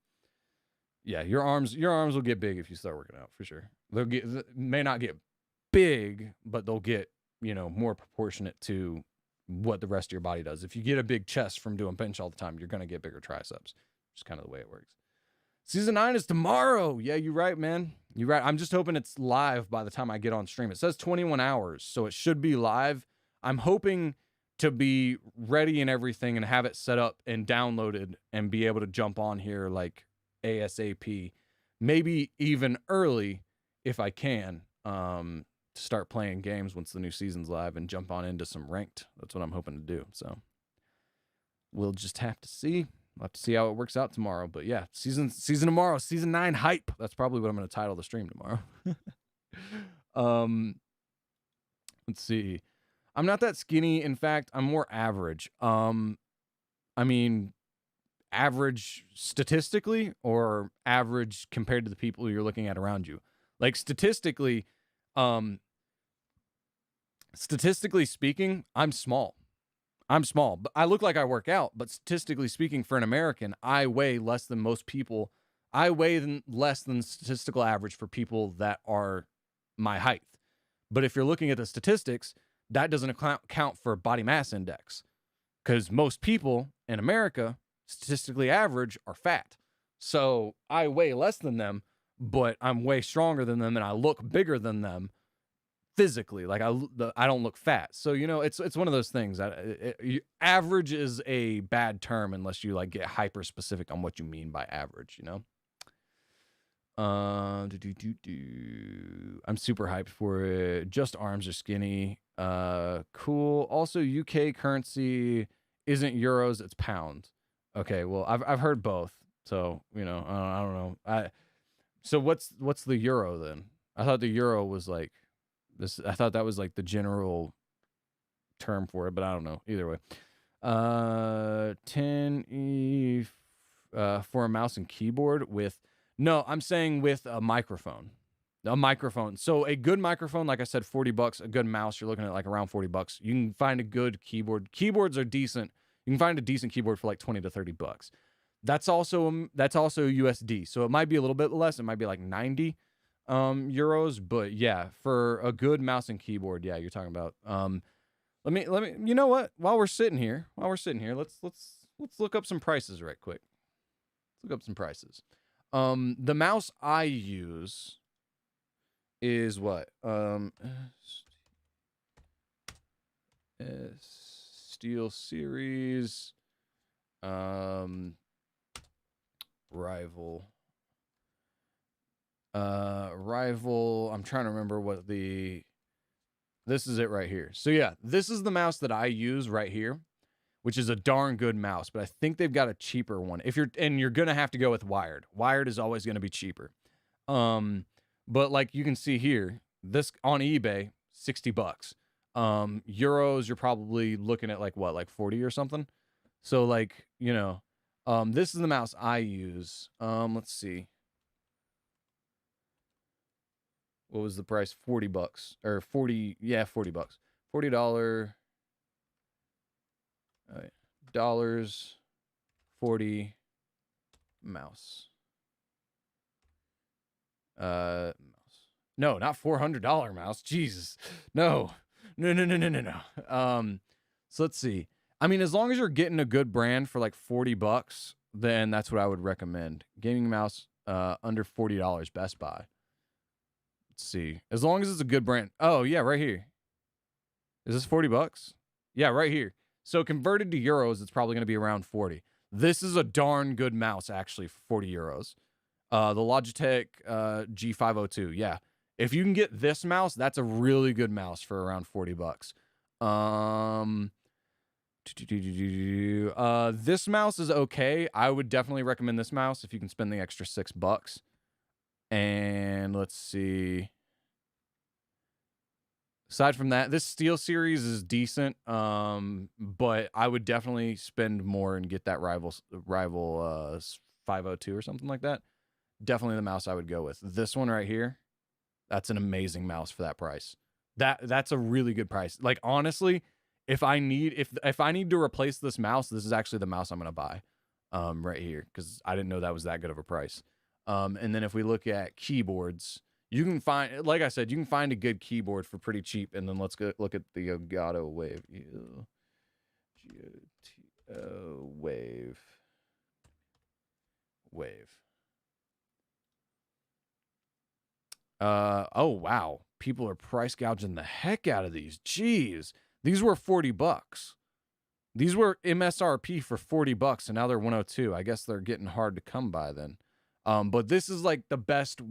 yeah, your arms will get big if you start working out, for sure. May not get big, but they'll get, you know, more proportionate to what the rest of your body does. If you get a big chest from doing bench all the time, you're going to get bigger triceps. Just kind of the way it works. Season 9 is tomorrow. Yeah, you're right, man. You're right. I'm just hoping it's live by the time I get on stream. It says 21 hours, so it should be live. I'm hoping to be ready and everything and have it set up and downloaded and be able to jump on here like ASAP. Maybe even early if I can, to start playing games once the new season's live and jump on into some ranked. That's what I'm hoping to do. So we'll just have to see. We'll have to see how it works out tomorrow. But yeah, season tomorrow, season 9 hype. That's probably what I'm going to title the stream tomorrow. Let's see. I'm not that skinny. In fact, I'm more average. I mean, average statistically or average compared to the people you're looking at around you. Like statistically speaking, I'm small. But I look like I work out, but statistically speaking, for an American, I weigh less than most people. I weigh less than statistical average for people that are my height. But if you're looking at the statistics, that doesn't count for body mass index, because most people in America, statistically average, are fat. So I weigh less than them, but I'm way stronger than them, and I look bigger than them physically. Like I don't look fat. So, you know, it's one of those things that average is a bad term unless you like get hyper specific on what you mean by average, you know? I'm super hyped for it. Just arms are skinny. Cool. Also, UK currency isn't euros, it's pounds. Okay, well, I've heard both. So, you know, I don't know. So what's the euro then? I thought the euro was like this. I thought that was like the general term for it, but I don't know. Either way. 10E for a mouse and keyboard with, no, I'm saying with a microphone. A microphone. So a good microphone, like I said, $40. A good mouse, you're looking at like around $40. You can find a good keyboard. Keyboards are decent. You can find a decent keyboard for like $20 to $30. That's also USD. So it might be a little bit less. It might be like 90 euros. But yeah, for a good mouse and keyboard, yeah, you're talking about. Let me. You know what? While we're sitting here, let's look up some prices right quick. Let's look up some prices. The mouse I use is what? Steel Series. Rival. I'm trying to remember what this is it right here. So yeah, this is the mouse that I use right here, which is a darn good mouse, but I think they've got a cheaper one. You're going to have to go with wired. Wired is always going to be cheaper. But like you can see here, this on eBay, $60. Euros, you're probably looking at like what, like 40 or something. So like, you know, this is the mouse I use. Let's see. What was the price? $40 or 40. Yeah, $40. $40. Dollars. 40 mouse. Mouse. No, not $400 mouse. Jesus. No. So let's see. I mean, as long as you're getting a good brand for like $40, then that's what I would recommend. Gaming mouse, under $40, Best Buy. Let's see. As long as it's a good brand. Oh, yeah, right here. Is this $40? Yeah, right here. So converted to euros, it's probably going to be around 40. This is a darn good mouse, actually, for 40 euros. The Logitech G502. Yeah. If you can get this mouse, that's a really good mouse for around 40 bucks. This mouse is okay. I would definitely recommend this mouse if you can spend the extra $6. And let's see. Aside from that, this Steel Series is decent, but I would definitely spend more and get that rival 502 or something like that. Definitely the mouse I would go with. This one right here, that's an amazing mouse for that price. That's a really good price. Like, honestly, if I need to replace this mouse, this is actually the mouse I'm gonna buy, right here, because I didn't know that was that good of a price. And then if we look at keyboards, you can find, like I said, you can find a good keyboard for pretty cheap. And then let's go look at the Elgato Wave. Wave. Oh wow, people are price gouging the heck out of these. Jeez, these were 40 bucks. These were MSRP for 40 bucks, and now they're 102. I guess they're getting hard to come by then. But this is like the best.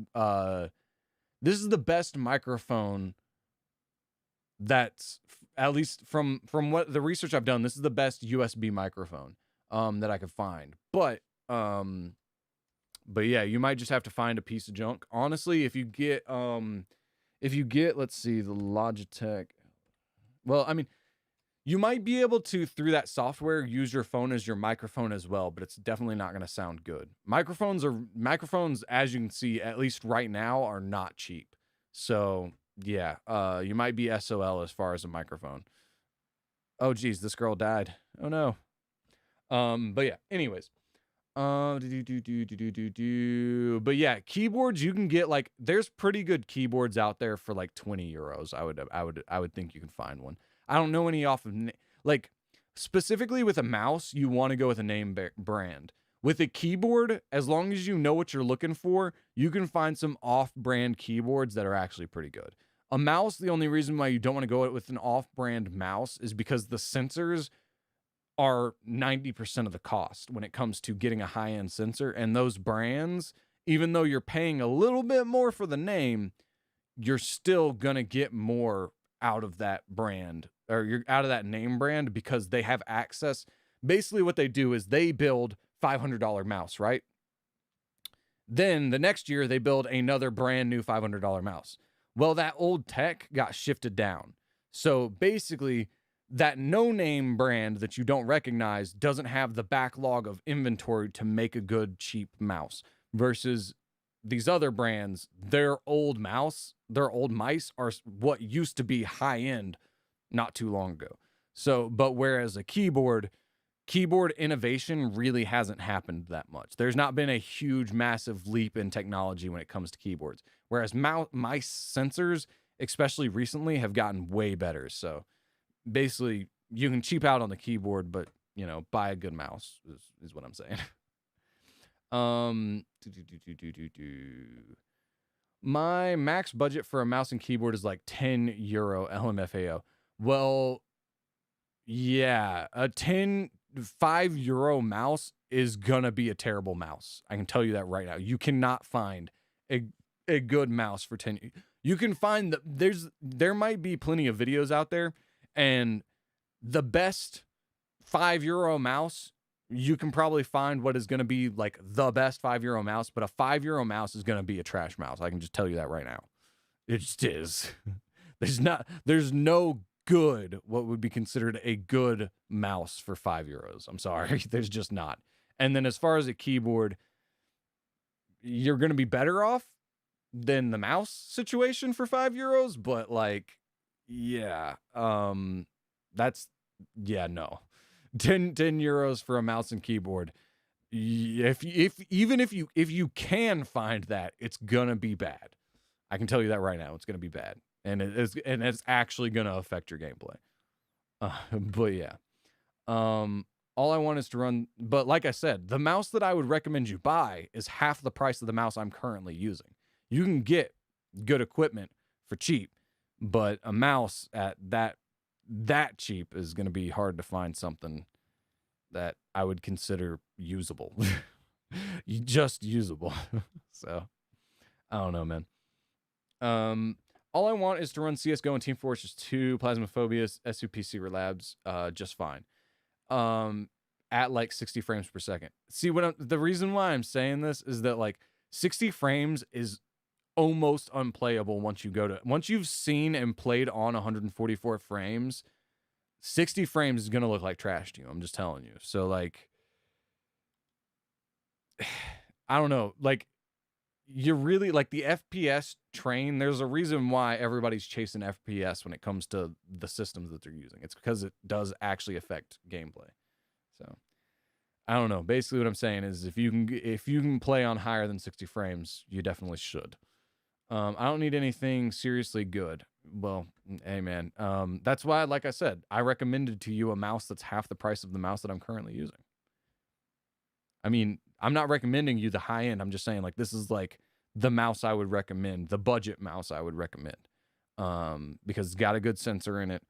This is the best microphone that's, at least from what the research I've done, this is the best USB microphone that I could find. But yeah, you might just have to find a piece of junk. Honestly, if you get let's see, the Logitech. Well, I mean, you might be able to, through that software, use your phone as your microphone as well, but it's definitely not going to sound good. Microphones, as you can see, at least right now, are not cheap. So yeah, you might be SOL as far as a microphone. Oh geez, this girl died. Oh no. But yeah, anyways. But yeah, keyboards, you can get, like, there's pretty good keyboards out there for like 20 euros. I would think you can find one. I don't know any off of, like, specifically with a mouse, you want to go with a name brand. With a keyboard, as long as you know what you're looking for, you can find some off-brand keyboards that are actually pretty good. A mouse, the only reason why you don't want to go with an off-brand mouse is because the sensors are 90% of the cost when it comes to getting a high-end sensor. And those brands, even though you're paying a little bit more for the name, you're still going to get more out of that brand, or you're out of that name brand, because they have access. Basically what they do is they build $500 mouse, right? Then the next year they build another brand new $500 mouse. Well, that old tech got shifted down. So basically that no-name brand that you don't recognize doesn't have the backlog of inventory to make a good cheap mouse, versus these other brands, their old mice are what used to be high-end not too long ago. So, but whereas a keyboard innovation really hasn't happened that much. There's not been a huge, massive leap in technology when it comes to keyboards. Whereas mice sensors, especially recently, have gotten way better. So basically, you can cheap out on the keyboard, but, you know, buy a good mouse is what I'm saying. My max budget for a mouse and keyboard is like 10 euro LMFAO. Well, yeah, a 5 euro mouse is gonna be a terrible mouse. I can tell you that right now. You cannot find a good mouse for 10. You can find there might be plenty of videos out there, and the best 5 euro mouse, you can probably find what is going to be like the best 5 euro mouse, but a 5 euro mouse is going to be a trash mouse. I can just tell you that right now. It just is. There's no good, what would be considered a good mouse for 5 euros. I'm sorry. There's just not. And then as far as a keyboard, you're going to be better off than the mouse situation for 5 euros, but like, yeah, no. 10 euros for a mouse and keyboard. If you can find that, it's gonna be bad. I can tell you that right now. It's gonna be bad, and it's actually gonna affect your gameplay. But yeah, all I want is to run. But like I said, the mouse that I would recommend you buy is half the price of the mouse I'm currently using. You can get good equipment for cheap, but a mouse at that cheap is going to be hard to find something that I would consider usable. Just usable. So I don't know, man. All I want is to run CS:GO and Team Fortress 2, Plasmophobia, SUPC Relabs, just fine. At like 60 frames per second. See, the reason why I'm saying this is that like 60 frames is almost unplayable once you've seen and played on 144 frames. 60 frames is gonna look like trash to you. I'm just telling you. So like, I don't know. Like, you really like the FPS train. There's a reason why everybody's chasing FPS when it comes to the systems that they're using. It's because it does actually affect gameplay. So I don't know. Basically, what I'm saying is if you can play on higher than 60 frames, you definitely should. I don't need anything seriously good. Well, hey man, that's why, like I said, I recommended to you a mouse that's half the price of the mouse that I'm currently using. I mean, I'm not recommending you the high end. I'm just saying like this is like the mouse I would recommend, the budget mouse I would recommend, because it's got a good sensor in it.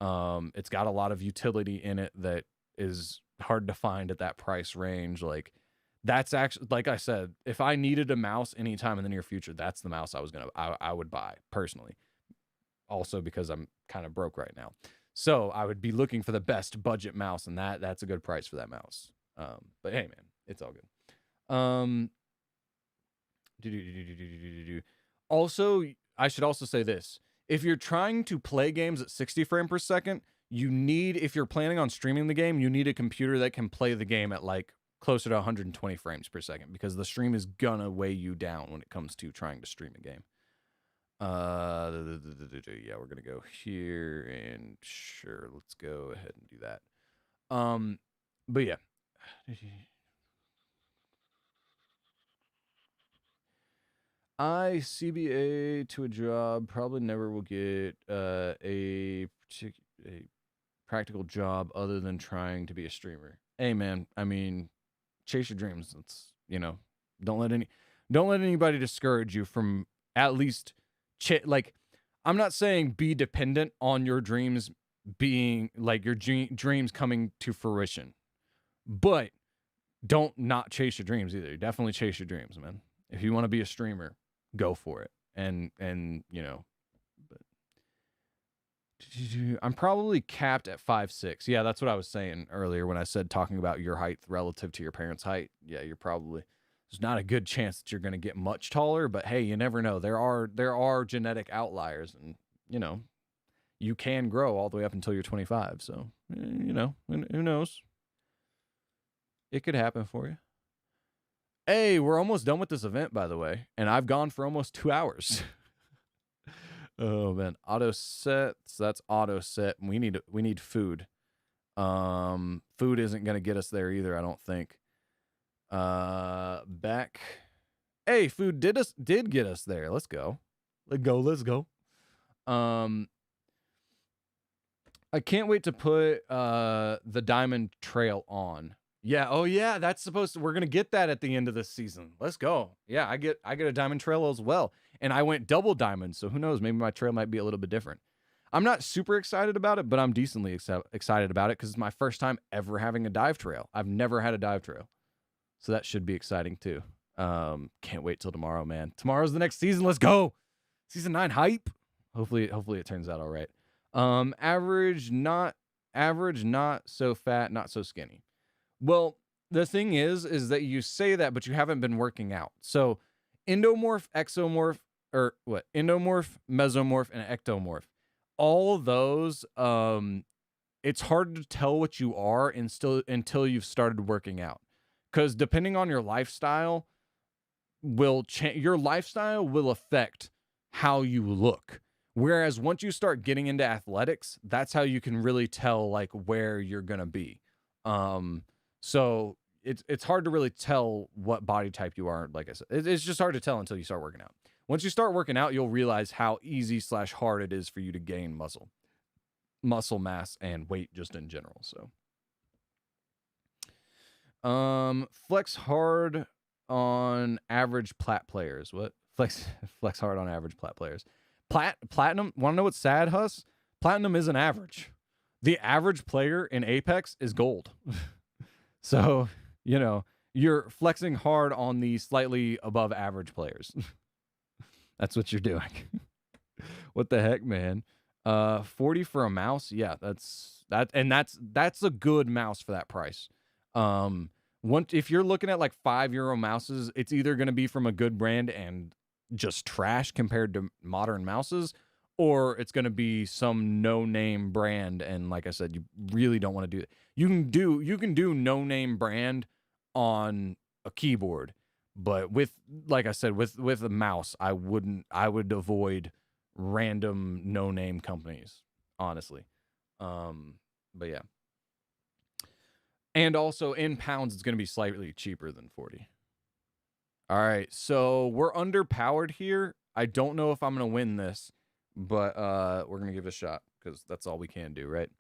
It's got a lot of utility in it that is hard to find at that price range. Like that's actually, like I said, if I needed a mouse anytime in the near future, that's the mouse I would buy personally. Also because I'm kind of broke right now. So I would be looking for the best budget mouse, and that's a good price for that mouse. But hey man, it's all good. Also, I should also say this. If you're trying to play games at 60 frames per second, if you're planning on streaming the game, you need a computer that can play the game at like closer to 120 frames per second, because the stream is gonna weigh you down when it comes to trying to stream a game. Yeah, we're gonna go here, and sure, let's go ahead and do that. But yeah. CBA to a job, probably never will get a practical job other than trying to be a streamer. Hey man, I mean, chase your dreams. It's, don't let anybody discourage you from at least like, I'm not saying be dependent on your dreams being like your dreams coming to fruition, but don't not chase your dreams either. Definitely chase your dreams, man. If you want to be a streamer, go for it. And but I'm probably capped at 5'6". Yeah, that's what I was saying earlier when I said talking about your height relative to your parents' height. Yeah, there's not a good chance that you're going to get much taller, but hey, you never know. There are genetic outliers, and you can grow all the way up until you're 25. So, who knows? It could happen for you. Hey, we're almost done with this event, by the way, and I've gone for almost 2 hours. Oh man, auto set. So that's auto set. We need food. Food isn't gonna get us there either, I don't think. Back. Hey, food did get us there. Let's go. Let's go. I can't wait to put the Diamond Trail on. Yeah, oh yeah, we're gonna get that at the end of this season. Let's go. Yeah, I get a Diamond Trail as well. And I went double diamond, so who knows, maybe my trail might be a little bit different. I'm not super excited about it, but I'm decently excited about it because it's my first time ever having a dive trail. I've never had a dive trail. So that should be exciting too. Can't wait till tomorrow, man. Tomorrow's the next season. Let's go. Season 9 hype. Hopefully it turns out all right. Average, not so fat, not so skinny. Well, the thing is that you say that, but you haven't been working out. So endomorph, exomorph, or what? Endomorph, mesomorph, and ectomorph. All of those, it's hard to tell what you are until you've started working out. Because depending on your lifestyle, your lifestyle will affect how you look. Whereas once you start getting into athletics, that's how you can really tell like where you're gonna be. So it's hard to really tell what body type you are. Like I said, it's just hard to tell until you start working out. Once you start working out, you'll realize how easy / hard it is for you to gain muscle mass and weight just in general. So, flex hard on average plat players. What? Flex hard on average plat players. Platinum. Want to know what's sad, Huss? Platinum isn't average. The average player in Apex is gold. So, you're flexing hard on the slightly above average players. That's what you're doing. What the heck, man? 40 for a mouse? Yeah, that's a good mouse for that price. If you're looking at like €5 mouses, it's either going to be from a good brand and just trash compared to modern mouses, or it's going to be some no-name brand, and like I said, you really don't want to do that. You can do no-name brand on a keyboard, but like I said, with a mouse, I would avoid random no-name companies, honestly. But yeah. And also in pounds, it's going to be slightly cheaper than 40. All right, so we're underpowered here. I don't know if I'm going to win this, but we're going to give it a shot because that's all we can do, right?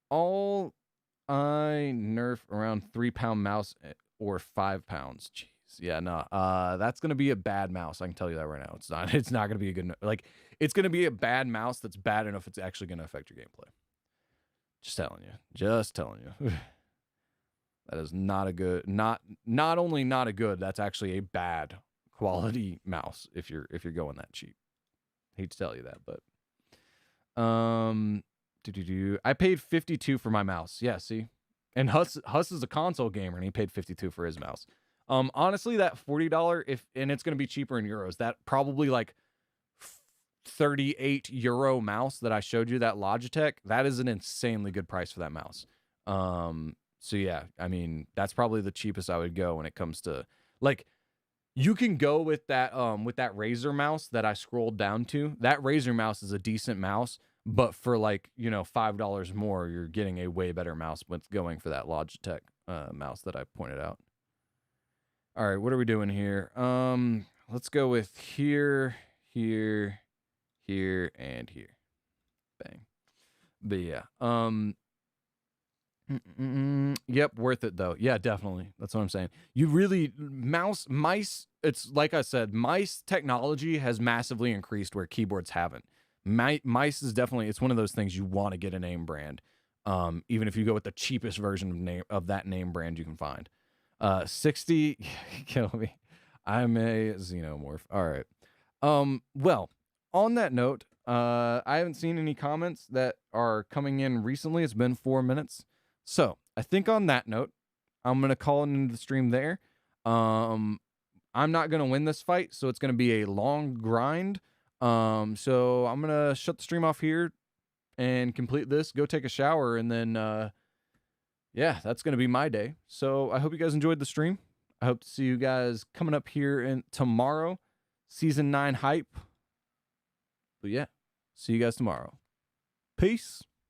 All I nerf around 3-pound mouse or 5 pounds. Jeez. Yeah, no. That's going to be a bad mouse. I can tell you that right now. It's not going to be a good, like, it's going to be a bad mouse that's bad enough it's actually going to affect your gameplay. Just telling you. That is not a good, not only not a good, that's actually a bad quality mouse if you're going that cheap. Hate to tell you that, but I paid 52 for my mouse. Yeah, see? And Huss is a console gamer and he paid 52 for his mouse. Honestly, that $40 and it's going to be cheaper in euros. That probably like 38 euro mouse that I showed you, that Logitech, that is an insanely good price for that mouse. So yeah, I mean, that's probably the cheapest I would go when it comes to, like, you can go with that Razer mouse that I scrolled down to. That Razer mouse is a decent mouse, but for like, $5 more, you're getting a way better mouse with going for that Logitech mouse that I pointed out. All right, what are we doing here? Let's go with here, here, here, and here. Bang. But yeah, yep, worth it though. Yeah, definitely. That's what I'm saying. You really mice. It's like I said, mice technology has massively increased where keyboards haven't. Mice is definitely, it's one of those things you want to get a name brand. Even if you go with the cheapest version of that name brand you can find. 60 kill me. I'm a xenomorph. All right. Well, on that note, I haven't seen any comments that are coming in recently. It's been 4 minutes. So I think on that note, I'm going to call it into the stream there. I'm not going to win this fight, so it's going to be a long grind. So I'm going to shut the stream off here and complete this, go take a shower, and then, yeah, that's going to be my day. So I hope you guys enjoyed the stream. I hope to see you guys coming up here tomorrow, Season 9 hype. But yeah, see you guys tomorrow. Peace.